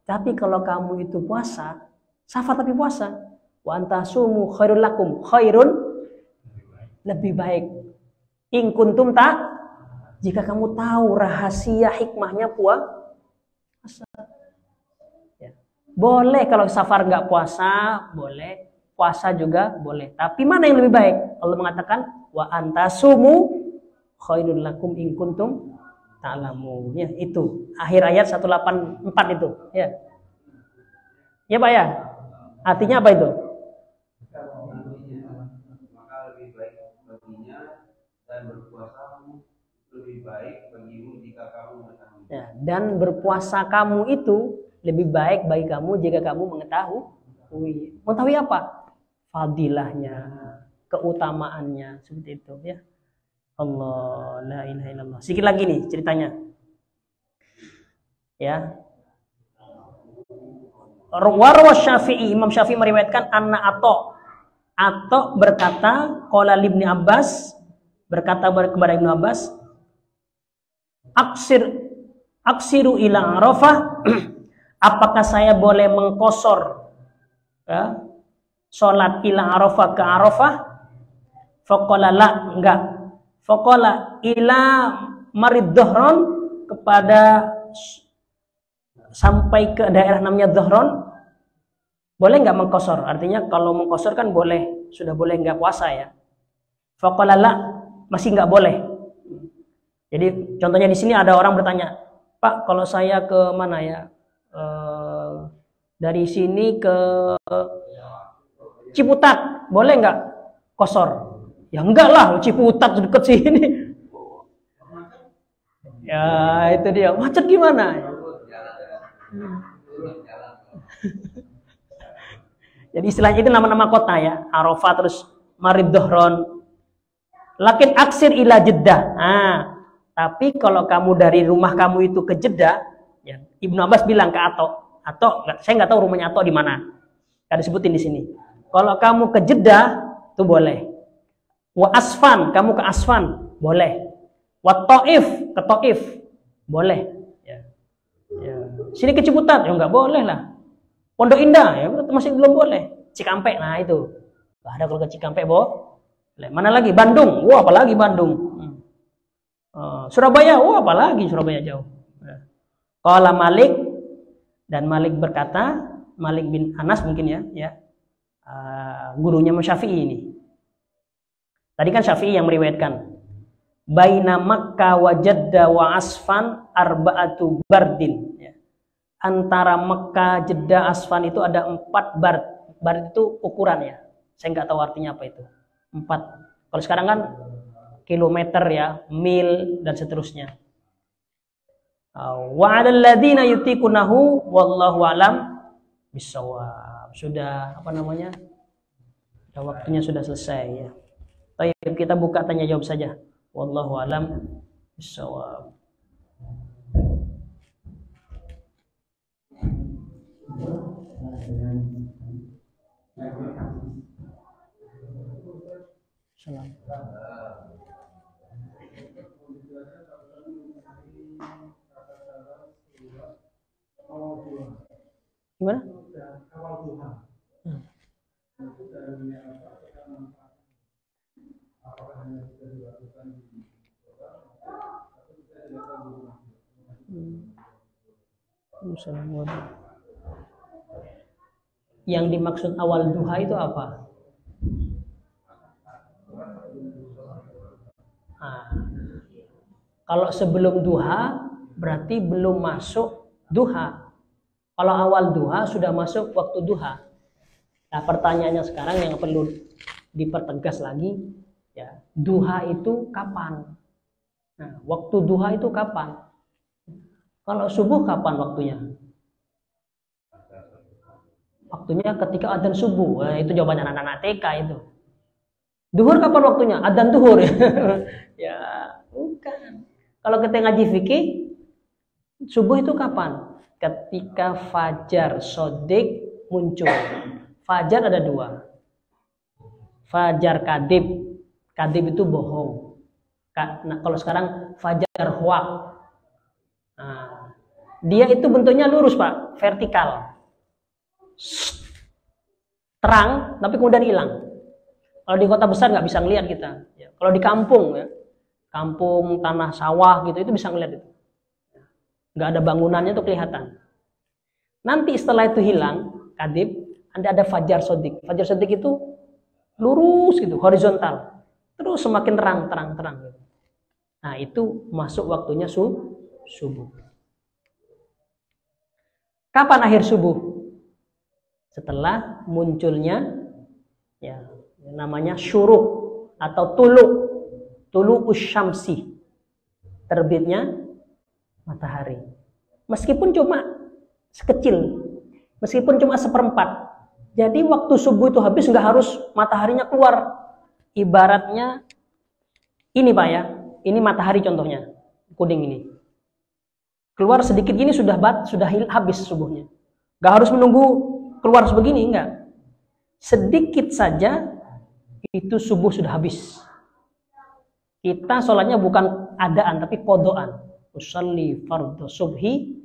tapi kalau kamu itu puasa, safar tapi puasa, wa antasumu khairul lakum, khairun, lebih baik, in kuntum jika kamu tahu rahasia hikmahnya puasa. Ya. Boleh kalau safar nggak puasa, boleh. Puasa juga boleh. Tapi mana yang lebih baik? Allah mengatakan, wa antasumu khairul lakum in kuntum ta'lamun. Ya, itu. Akhir ayat 184 itu. Ya. Ya Pak ya? Artinya apa itu?
Maka lebih baik baginya dan berpuasa lebih baik bagimu jika kamu mengetahui.
Ya, dan berpuasa kamu itu lebih baik bagi kamu jika kamu mengetahui. Mengetahui apa? Fadilahnya, keutamaannya, seperti itu ya. Allah, la ilaha illallah. Sedikit lagi nih ceritanya. Ya. Warwa Syafi'i, Imam Syafi'i meriwayatkan anna Ato berkata, qala Ibnu Abbas, berkata kepada Ibnu Abbas, aksiru ila Arafah, apakah saya boleh mengkosor ya, sholat ila Arafah ke Arafah? Faqala la, enggak. Faqala ila marid Dhahran, kepada sampai ke daerah namanya Dhahran, boleh nggak mengkosor? Artinya kalau mengkosor kan boleh, sudah boleh nggak puasa ya. Faqala la, masih nggak boleh. Jadi contohnya di sini ada orang bertanya, Pak, kalau saya ke mana ya? Dari sini ke Ciputat, boleh nggak kosor? Ya enggak lah, Ciputat deket sini. Ya itu dia, macet gimana? Jadi istilahnya itu nama-nama kota ya, Arafah terus Marid Dhahran. Lakin aksir ila Jeddah. Nah, tapi kalau kamu dari rumah kamu itu ke Jeddah, ya, Ibnu Abbas bilang ke Ato, saya nggak tahu rumahnya Ato di mana. Nggak disebutin di sini. Kalau kamu ke Jeddah, itu boleh. Wa Asfan, kamu ke Asfan, boleh. Wa Taif, ke Taif, boleh. Ya. Ya. Sini ke Ciputat, ya nggak boleh lah. Pondok Indah, ya masih belum boleh. Cikampek, nah itu. Nggak ada kalau ke Cikampek, boleh. Mana lagi? Bandung, wah apalagi Bandung. Surabaya, wah apalagi Surabaya jauh. Qala Malik, dan Malik berkata, Malik bin Anas mungkin ya. Gurunya Syafi'i ini. Tadi kan Syafi'i yang meriwayatkan. Baina Makkah wa Jeddah wa Asfan arba'atu bardin. Ya. Antara Makkah, Jeddah, Asfan itu ada 4 bard. Bard itu ukuran ya. Saya nggak tahu artinya apa itu. 4. Kalau sekarang kan kilometer ya, mil dan seterusnya. Wa 'alal ladzina yutiqunahu wallahu alam bisawab. Sudah apa namanya? Waktunya sudah selesai ya. Baik, kita buka tanya jawab saja. Wallahu alam bisawab. Salam. Gimana? Yang dimaksud awal duha itu apa? Kalau sebelum duha berarti belum masuk duha. Kalau awal duha sudah masuk waktu duha. Nah pertanyaannya sekarang yang perlu dipertegas lagi, ya, duha itu kapan? Nah, waktu duha itu kapan? Kalau subuh kapan waktunya? Waktunya ketika adzan subuh. Nah, itu jawabannya anak-anak TK itu. Duhur kapan waktunya? Adzan duhur. Ya, bukan. Kalau kita ngaji fikih, subuh itu kapan? Ketika fajar sodik muncul. Fajar ada 2. Fajar kadib. Kadib itu bohong. Nah, kalau sekarang fajar huak. Nah, dia itu bentuknya lurus Pak, vertikal. Terang, tapi kemudian hilang. Kalau di kota besar nggak bisa ngelihat kita. Ya, kalau di kampung ya, kampung tanah sawah gitu itu bisa ngelihat itu. Nggak ada bangunannya tuh kelihatan. Nanti setelah itu hilang, kadib, Anda ada fajar sodik. Fajar sodik itu lurus gitu, horizontal. Terus semakin terang. Gitu. Nah, itu masuk waktunya subuh. Kapan akhir subuh? Setelah munculnya ya namanya syuruk atau tulu usyamsi, terbitnya matahari. Meskipun cuma sekecil, meskipun cuma seperempat. Jadi waktu subuh itu habis nggak harus mataharinya keluar. Ibaratnya ini Pak ya, ini matahari contohnya, kuning ini. Keluar sedikit gini sudah habis subuhnya. Nggak harus menunggu keluar sebegini, enggak. Sedikit saja itu subuh sudah habis. Kita sholatnya bukan adaan tapi qodoan. Usalli fardhu subhi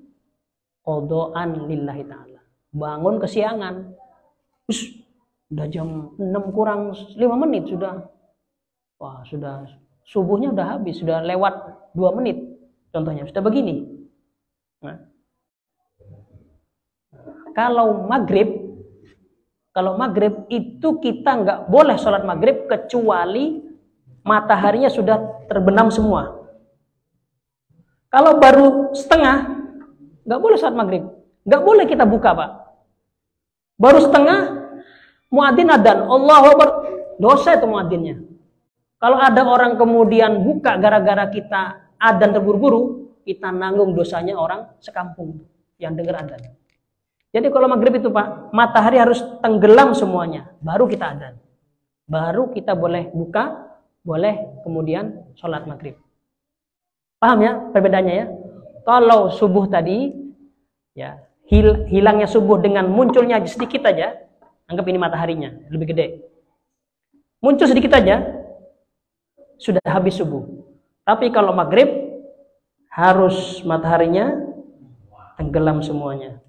qodoan lillahi ta'ala. Bangun kesiangan. Udah jam 6 kurang 5 menit sudah. Wah, sudah subuhnya udah habis, sudah lewat 2 menit. Contohnya sudah begini. Nah. Kalau maghrib itu kita nggak boleh sholat maghrib kecuali mataharinya sudah terbenam semua. Kalau baru setengah, nggak boleh sholat maghrib. Nggak boleh kita buka, Pak. Baru setengah, muadzin adzan, Allahu Akbar, dosa itu muadzinnya. Kalau ada orang kemudian buka gara-gara kita adzan terburu-buru, kita nanggung dosanya orang sekampung yang dengar adzan. Jadi kalau maghrib itu Pak, matahari harus tenggelam semuanya, baru kita adzan. Baru kita boleh buka, boleh kemudian sholat maghrib. Paham ya perbedaannya ya? Kalau subuh tadi, ya hilangnya subuh dengan munculnya sedikit aja, anggap ini mataharinya lebih gede. Muncul sedikit aja, sudah habis subuh. Tapi kalau maghrib, harus mataharinya tenggelam semuanya.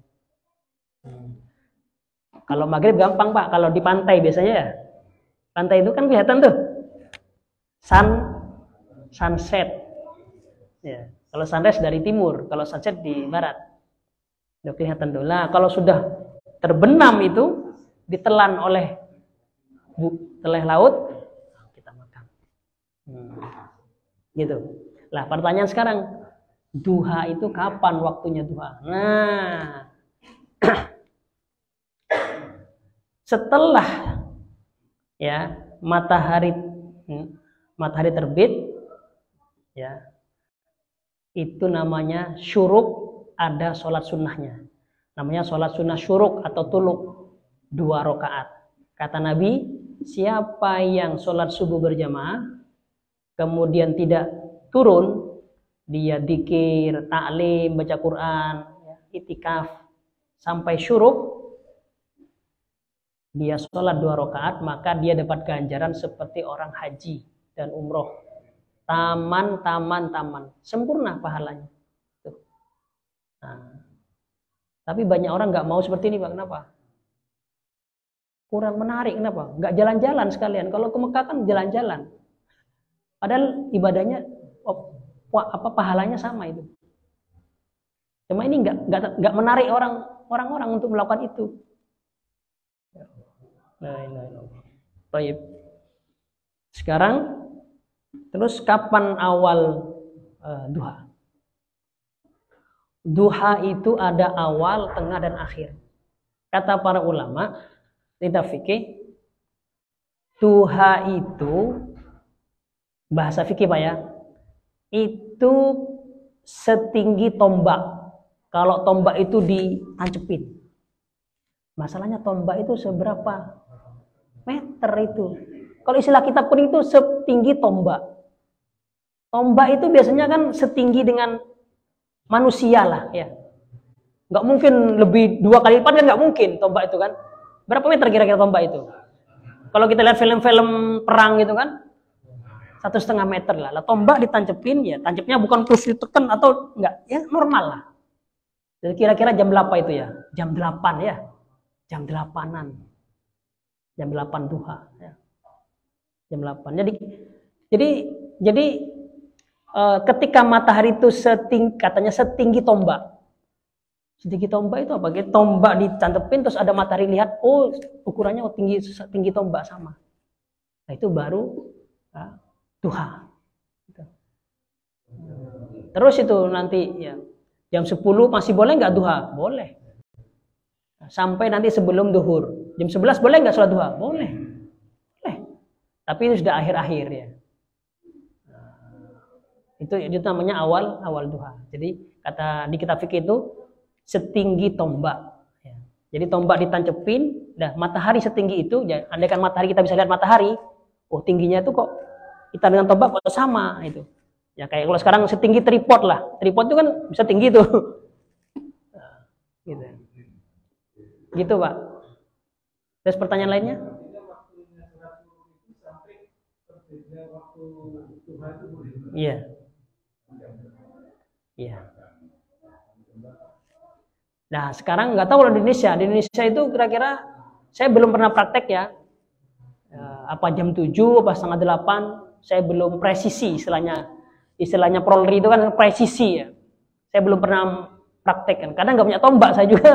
Kalau maghrib gampang Pak, kalau di pantai biasanya ya. Pantai itu kan kelihatan tuh. Sunset. Ya, kalau sunrise dari timur, kalau sunset di barat. Udah kelihatan tuh. Nah, kalau sudah terbenam itu ditelan oleh laut, kita makan. Gitu. Lah, pertanyaan sekarang, duha itu kapan waktunya duha? Nah, setelah ya matahari terbit, ya itu namanya syuruk, ada sholat sunnahnya. Namanya sholat sunnah syuruk atau tuluk 2 rakaat. Kata Nabi, siapa yang sholat subuh berjamaah kemudian tidak turun, dia dzikir, taklim, baca Quran, itikaf sampai syuruk, dia sholat 2 rakaat, maka dia dapat ganjaran seperti orang haji dan umroh. Taman. Sempurna pahalanya. Tuh. Nah, tapi banyak orang nggak mau seperti ini Pak. Kenapa? Kurang menarik. Kenapa? Nggak jalan-jalan sekalian. Kalau ke Mekah kan jalan-jalan. Padahal ibadahnya, pahalanya sama itu. Cuma ini nggak menarik orang-orang untuk melakukan itu. Baik. Sekarang terus kapan awal duha? Duha itu ada awal, tengah dan akhir. Kata para ulama kitab fikih, duha itu bahasa fikih Pak ya, itu setinggi tombak. Kalau tombak itu ditancepin. Masalahnya tombak itu seberapa meter itu? Kalau istilah kitab kuning itu setinggi tombak. Tombak itu biasanya kan setinggi dengan manusia lah ya. Nggak mungkin lebih 2 kali lipat kan, nggak mungkin tombak itu kan. Berapa meter kira-kira tombak itu? Kalau kita lihat film-film perang gitu kan, 1,5 meter lah. Lah tombak ditancepin ya, tancapnya bukan terus ditekan atau enggak, ya normal lah. Jadi kira-kira jam berapa itu ya? Jam 8 ya. Jam 8-an. Jam 8 duha ya. Jam 8. Jadi ketika matahari itu katanya setinggi tombak. Setinggi tombak itu apa? Tombak dicantepin terus ada matahari lihat, oh ukurannya tinggi tombak sama. Nah itu baru duha. Terus itu nanti ya jam 10 masih boleh nggak duha? Boleh. Sampai nanti sebelum duhur. Jam 11 boleh nggak sholat duha? Boleh. Boleh. Tapi itu sudah akhir-akhir ya. Itu namanya awal duha. Jadi kata di kitab fikih itu setinggi tombak. Ya. Jadi tombak ditancepin, dah matahari setinggi itu. Ya, andaikan matahari kita bisa lihat matahari, oh tingginya itu kok kita dengan tombak kok sama itu. Ya kayak kalau sekarang setinggi tripod lah. Tripod itu kan bisa tinggi tuh. Gitu. Gitu, Pak. Terus pertanyaan lainnya? Iya. Iya. Nah, sekarang nggak tahu kalau di Indonesia. Di Indonesia itu kira-kira saya belum pernah praktek ya. Apa jam 7, apa setengah 8, saya belum presisi istilahnya Polri itu kan presisi ya. Saya belum pernah praktekkan. Kadang nggak punya tombak saya juga.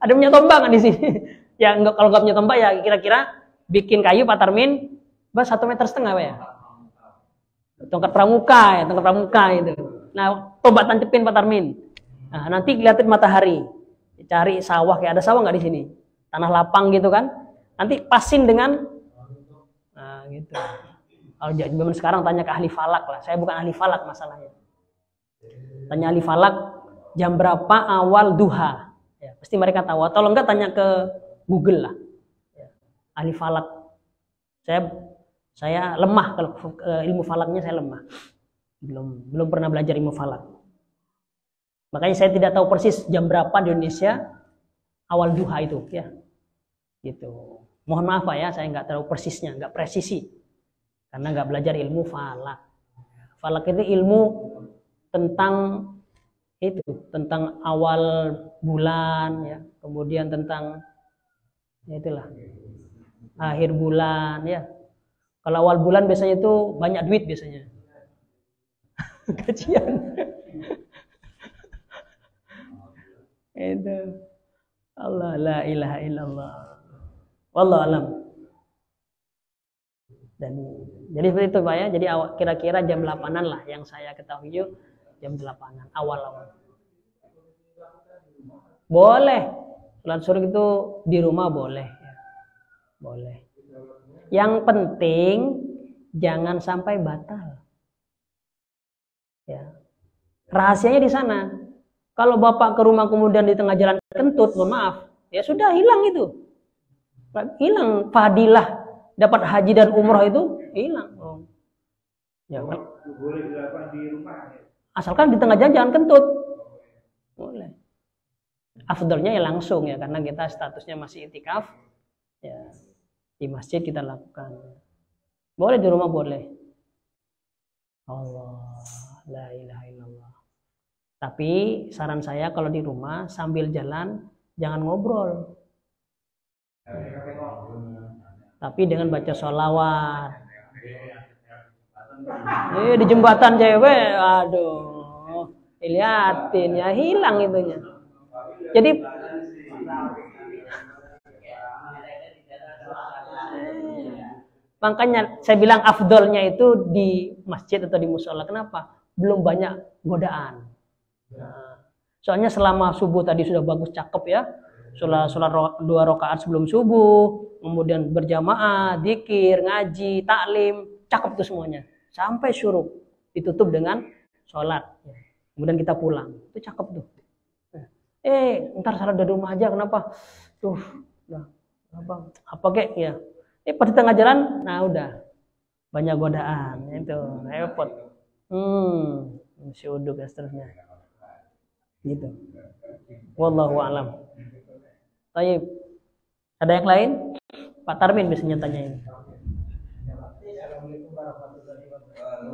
Ada punya tombak kan di sini? Ya kalau nggak punya tombak ya kira-kira bikin kayu Pak Tarmin, 1,5 meter Pak ya. Tongkat pramuka itu. Nah, tombak tancepin Pak Tarmin. Nah, nanti lihatin matahari. Cari sawah, kayak ada sawah nggak di sini? Tanah lapang gitu kan? Nanti pasin dengan, nah gitu. Kalau zaman sekarang tanya ke ahli falak lah. Saya bukan ahli falak masalahnya. Tanya ahli falak jam berapa awal duha. Ya, pasti mereka tahu. Atau enggak tanya ke Google lah. Ya, ahli falak. Saya lemah kalau ilmu falaknya saya lemah. Belum pernah belajar ilmu falak. Makanya saya tidak tahu persis jam berapa di Indonesia awal duha itu ya. Gitu. Mohon maaf Pak ya, saya nggak tahu persisnya, nggak presisi. Karena nggak belajar ilmu falak. Falak itu ilmu tentang awal bulan ya, kemudian tentang ya itulah akhir bulan ya. Kalau awal bulan biasanya itu banyak duit biasanya. Gajian. Itu Allah la ilaha illallah. Wallahu alam. Jadi seperti itu Pak ya. Jadi kira-kira jam 8-an lah yang saya ketahui jam 8-an awal-awal. Boleh. Salat subuh itu di rumah boleh ya. Boleh. Yang penting jangan sampai batal. Ya. Rahasianya di sana. Kalau Bapak ke rumah kemudian di tengah jalan kentut, mohon maaf, ya sudah hilang itu. Hilang fadilah dapat haji dan umroh itu hilang. Ya kan? Boleh dilakukan di rumah. Asalkan di tengah jalan jangan kentut. Boleh. Afdalnya ya langsung ya karena kita statusnya masih itikaf. Ya. Di masjid kita lakukan. Boleh di rumah boleh. Allah la ilaha illallah. Tapi saran saya kalau di rumah sambil jalan jangan ngobrol. Tapi dengan baca sholawat. Di jembatan cewek, aduh, liatin ya hilang itunya. Jadi makanya saya bilang afdolnya itu di masjid atau di musola. Kenapa? Belum banyak godaan. Soalnya selama subuh tadi sudah bagus cakep ya. Sholat 2 rakaat sebelum subuh, kemudian berjamaah, dzikir, ngaji, taklim, cakep tuh semuanya. Sampai syuruk ditutup dengan sholat. Kemudian kita pulang. Itu cakep tuh. Ntar salat di rumah aja kenapa? Tuh, apa kek ya? Pada tengah jalan, nah udah banyak godaan itu repot. Syuduk dan seterusnya. Gitu. Wallahu a'lam. Baik. Ada yang lain? Pak Tarmin biasanya tanyain. Assalamualaikum warahmatullahi wabarakatuh.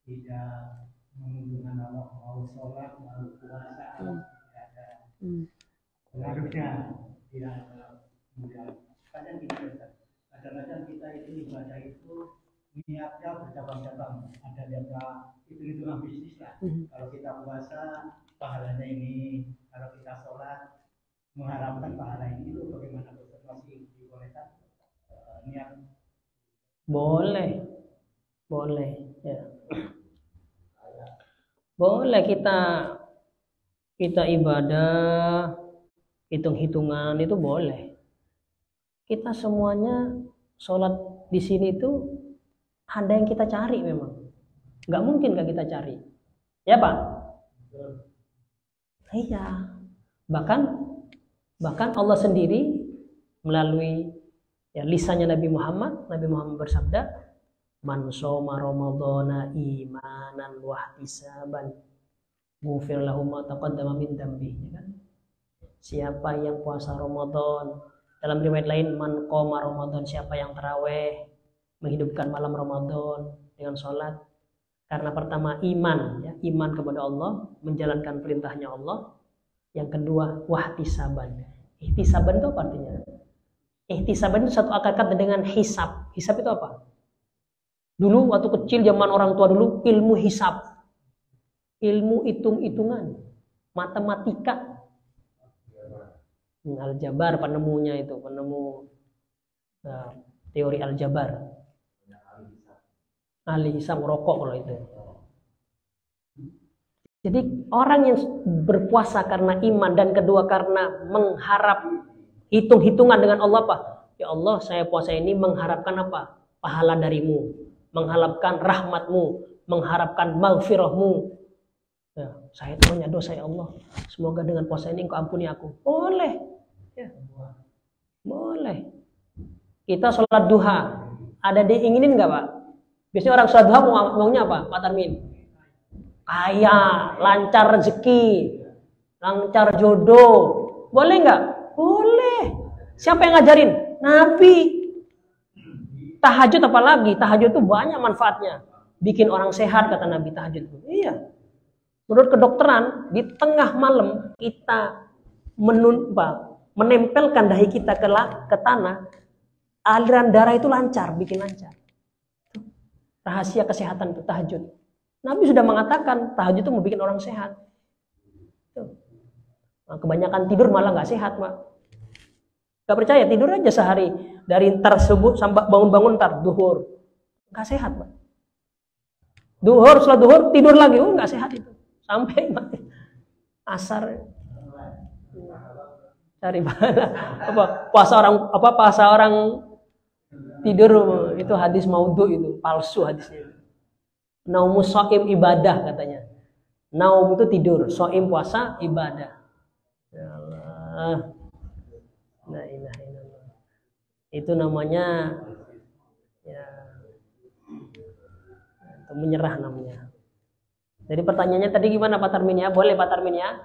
Tidak menunjukkan Allah mau sholat, mau puasa, tidak ada pengaruhnya, tidak ada kemudian. Kadang-kadang kita itu ibadah itu niatnya bercabang-cabang, ada yang
pahalanya ini, kalau kita sholat mengharapkan pahala ini itu bagaimana Ustaz? Masih dibolehkan niat?
Boleh, ya. Boleh kita ibadah, hitung-hitungan itu boleh. Kita semuanya sholat di sini itu ada yang kita cari memang. Nggak mungkin nggak kita cari. Ya Pak? Iya. Bahkan Allah sendiri melalui lisannya Nabi Muhammad bersabda, "Man shoma ramadhana imanan wa ihtisaban, ghufir lahu ma taqaddama min dzambihi." Kan? Siapa yang puasa Ramadan, dalam riwayat lain man qoma Ramadan, siapa yang tarawih, menghidupkan malam Ramadan dengan sholat, karena pertama iman kepada Allah, menjalankan perintahnya Allah. Yang kedua wahtisaban. Ihtisaban itu apa artinya? Ihtisaban itu satu akar kata dengan hisab. Hisab itu apa? Dulu waktu kecil zaman orang tua dulu ilmu hisab, ilmu hitung-hitungan, matematika, aljabar, penemu teori aljabar. Ahli hisab merokok kalau itu. Jadi orang yang berpuasa karena iman dan kedua karena mengharap hitung-hitungan dengan Allah, Pak. Ya Allah, saya puasa ini mengharapkan apa? Pahala darimu, mengharapkan rahmatmu, mengharapkan maghfirahmu. Ya, saya banyak dosa ya Allah. Semoga dengan puasa ini Engkau ampuni aku. Boleh. Ya. Boleh. Kita sholat duha. Ada diinginin nggak Pak? Biasanya orang sholat duha maunya apa Pak Tarmin? Kaya, lancar rezeki, lancar jodoh. Boleh nggak? Boleh. Siapa yang ngajarin? Nabi. Tahajud apalagi? Tahajud itu banyak manfaatnya. Bikin orang sehat kata Nabi tahajud. Iya. Menurut kedokteran, di tengah malam kita menempelkan dahi kita ke tanah, aliran darah itu lancar, bikin lancar. Rahasia kesehatan itu tahajud. Nabi sudah mengatakan tahajud itu mau bikin orang sehat. Nah, kebanyakan tidur malah nggak sehat, Pak. Gak percaya, tidur aja sehari dari ntar subuh sampai bangun-bangun ntar duhur, nggak sehat, Pak. Setelah duhur tidur lagi, nggak sehat itu sampai mati. Asar cari pahala. Puasa orang tidur itu hadis maudhu, itu palsu hadisnya. Naumus shaim ibadah katanya. Naum itu tidur, shaim puasa, ibadah. Ya Allah. La ilaha illallah. Itu namanya menyerah namanya. Jadi pertanyaannya tadi gimana Pak Tarmin ya? Boleh Pak Tarmin ya?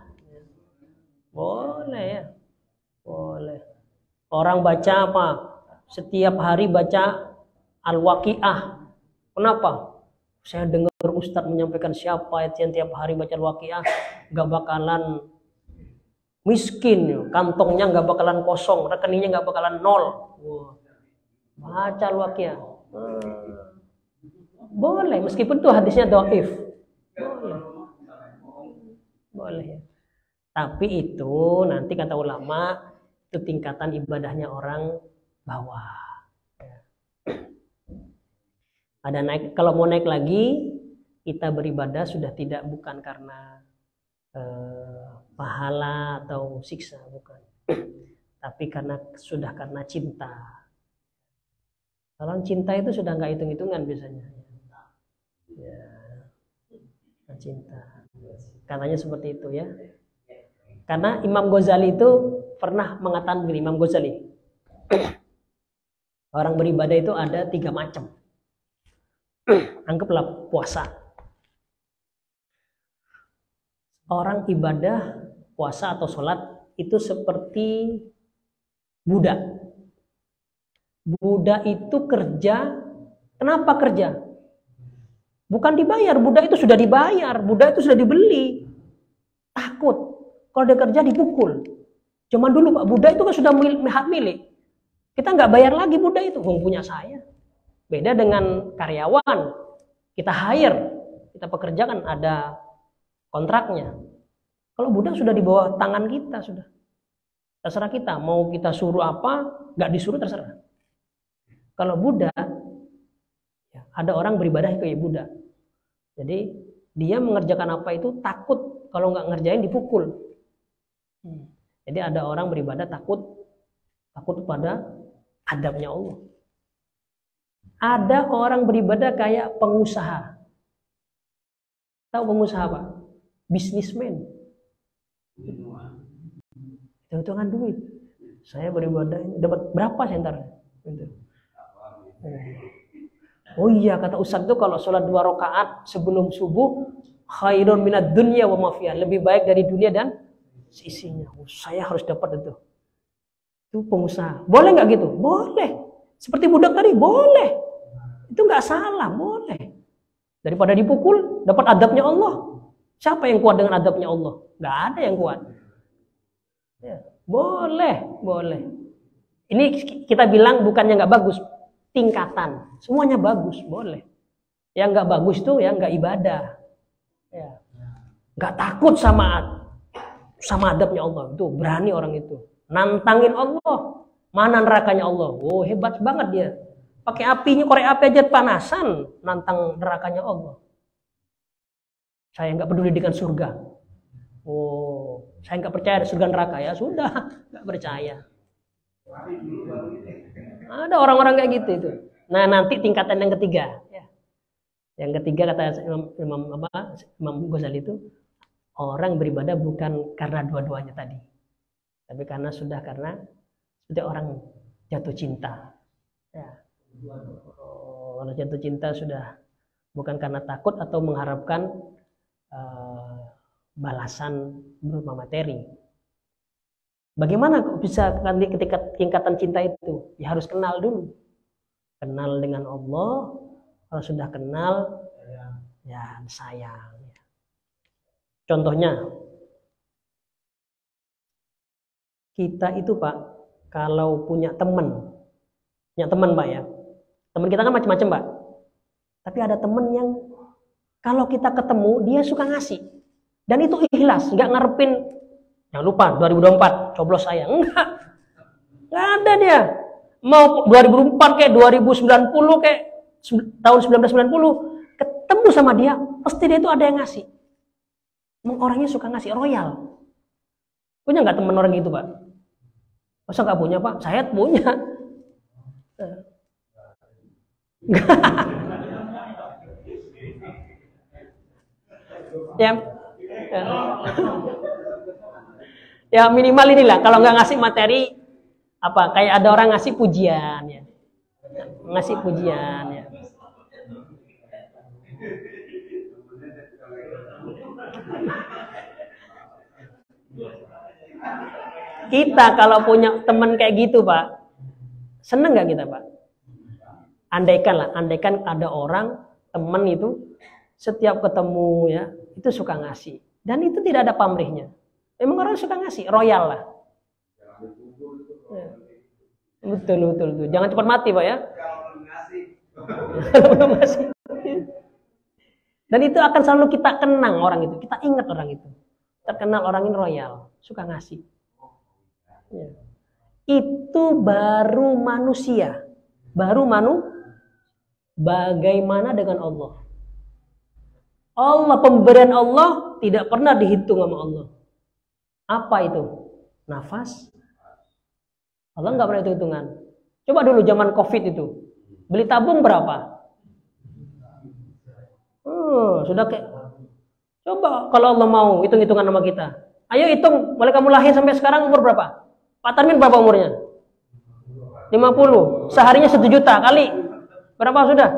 Boleh ya. Boleh. Orang baca apa? Setiap hari baca Al-Waqiah. Kenapa? Saya dengar Ustadz menyampaikan siapa yang tiap hari baca Al-Waqiah gak bakalan miskin, kantongnya gak bakalan kosong, rekeningnya gak bakalan nol. Baca Al-Waqiah. Boleh, meskipun tuh hadisnya dhaif. Boleh ya. Tapi itu nanti kata ulama itu tingkatan ibadahnya orang bawah. Ada naik, kalau mau naik lagi kita beribadah sudah tidak bukan karena pahala atau siksa, bukan. Tapi karena cinta. Kalau cinta itu sudah nggak hitung-hitungan biasanya. Ya, cinta. Katanya seperti itu ya. Karena Imam Ghazali itu pernah mengatakan begini, Imam Ghazali. Orang beribadah itu ada 3 macam. Anggaplah puasa. Orang ibadah puasa atau sholat itu seperti budak. Budak itu kerja. Kenapa kerja? Bukan dibayar. Budak itu sudah dibayar. Budak itu sudah dibeli. Takut. Kalau dia kerja dipukul. Zaman dulu Pak, budak itu kan sudah hak milik. Kita nggak bayar lagi budak itu. Punya saya. Beda dengan karyawan, kita hire, kita pekerjakan ada kontraknya. Kalau budak sudah di bawah tangan kita sudah. Terserah kita, mau kita suruh apa, nggak disuruh terserah. Kalau budak, ya, ada orang beribadah kayak budak. Jadi dia mengerjakan apa itu takut kalau nggak ngerjain dipukul. Jadi ada orang beribadah takut pada adabnya Allah. Ada orang beribadah kayak pengusaha. Tahu pengusaha apa? Bisnismen. Hitungan duit. Saya beribadah dapat berapa sentar? Oh iya, kata Ustaz itu kalau sholat 2 rakaat sebelum subuh khairun minad dunya wa ma fiha, lebih baik dari dunia dan seisinya. Oh, saya harus dapat itu. Itu pengusaha. Boleh nggak gitu? Boleh. Seperti budak tadi, boleh. Itu nggak salah, boleh. Daripada dipukul, dapat adabnya Allah. Siapa yang kuat dengan adabnya Allah? Nggak ada yang kuat. Ya, boleh. Ini kita bilang bukannya nggak bagus, tingkatan. Semuanya bagus, boleh. Yang nggak bagus itu yang nggak ibadah. Ya. Nggak takut sama adabnya Allah. Itu berani orang itu. Nantangin Allah. Mana nerakanya Allah? Oh, hebat banget dia. Pakai apinya, korek api aja panasan, nantang nerakanya Allah. Saya nggak peduli dengan surga. Oh, saya nggak percaya ada surga neraka, ya sudah, nggak percaya. Ada orang-orang kayak gitu itu. Nah, nanti tingkatan yang ketiga. Ya. Yang ketiga kata Imam Ghazali itu, orang beribadah bukan karena dua-duanya tadi, tapi karena seperti orang jatuh cinta. Ya. Kalau jatuh cinta sudah bukan karena takut atau mengharapkan balasan berupa materi. Bagaimana kok bisa ketika tingkatan cinta itu? Ya harus kenal dulu. Kenal dengan Allah. Kalau sudah kenal, ya sayang. Contohnya, kita itu Pak, kalau punya teman Pak ya. Teman kita kan macam-macam Pak. Tapi ada teman yang kalau kita ketemu dia suka ngasih. Dan itu ikhlas, nggak ngarepin. Jangan lupa 2024 coblos saya. Enggak ada dia. Mau 2004 kayak 2090 kayak tahun 1990 ketemu sama dia, pasti dia itu ada yang ngasih. Orangnya suka ngasih, royal. Punya nggak teman orang gitu Pak? Masa nggak punya Pak? Saya punya. Ya minimal inilah, kalau nggak ngasih materi apa kayak ada orang ngasih pujian ya, ngasih pujian ya. Kita kalau punya teman kayak gitu Pak, seneng nggak kita Pak? Andaikan ada orang teman itu setiap ketemu ya itu suka ngasih dan itu tidak ada pamrihnya. Memang orang suka ngasih, royal lah. Ya. Betul. Jangan cepat mati Pak ya. Belum ngasih. Dan itu akan selalu kita kenang orang itu, kita ingat orang itu. Terkenal orang ini royal, suka ngasih. Ya. Itu baru manusia, bagaimana dengan Allah? Pemberian Allah tidak pernah dihitung sama Allah. Apa itu? Nafas. Allah nggak pernah hitung-hitungan. Coba dulu zaman COVID itu, beli tabung berapa? Sudah kayak. Coba kalau Allah mau hitung-hitungan sama kita. Ayo hitung, mulai kamu lahir sampai sekarang umur berapa? Pak Tarmin berapa umurnya? 50. Seharinya 1 juta kali. Berapa sudah?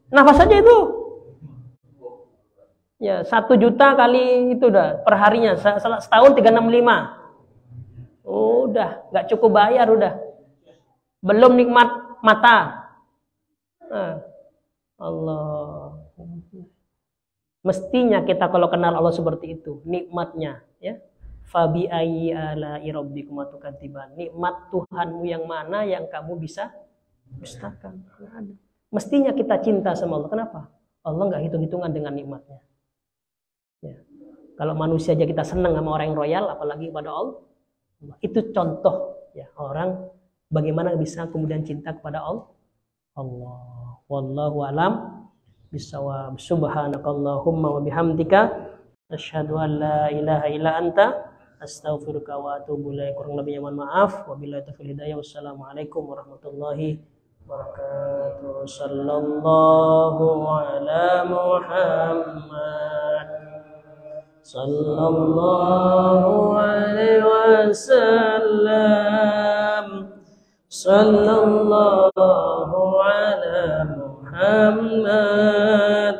Nafas saja itu. Ya, 1 juta kali itu udah per harinya. Setahun 365. Udah, nggak cukup bayar udah. Belum nikmat mata. Allah. Mestinya kita kalau kenal Allah seperti itu, nikmatnya, ya. Fabi ayyi ala'i rabbikuma tukadziban. Nikmat Tuhanmu yang mana yang kamu bisa dustakan? Mestinya kita cinta sama Allah. Kenapa? Allah nggak hitung-hitungan dengan nikmatnya. Ya. Kalau manusia aja kita senang sama orang yang royal, apalagi pada Allah. Itu contoh ya orang bagaimana bisa kemudian cinta kepada Allah. Wallahu alam bisawab. Subhanakallahumma wa bihamdika asyhadu an la ilaha illa anta astaghfiruka wa atubu ilaik. Kurang lebihnya mohon maaf. Wabillahi taufiq hidayah. Wassalamualaikum warahmatullahi wabarakatuh. Sallallahu ala Muhammad sallallahu alaihi wasallam. Sallallahu ala Muhammad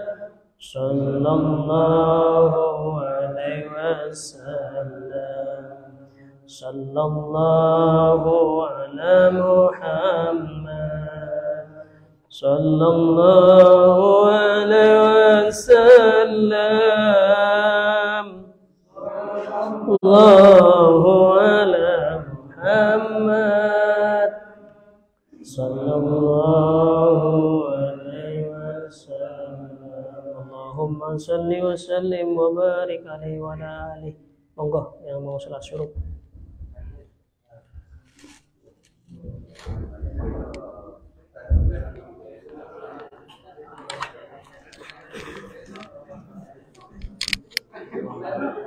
sallallahu alaihi wasallam. Sallallahu ala Muhammad sallallahu alaihi wasallam. Allahu ala Muhammad sallallahu alaihi wasallam. Allahumma salli wa sallim wa barik alaihi wa ala alihi. Monggo yang mau salat syuruk. Thank you.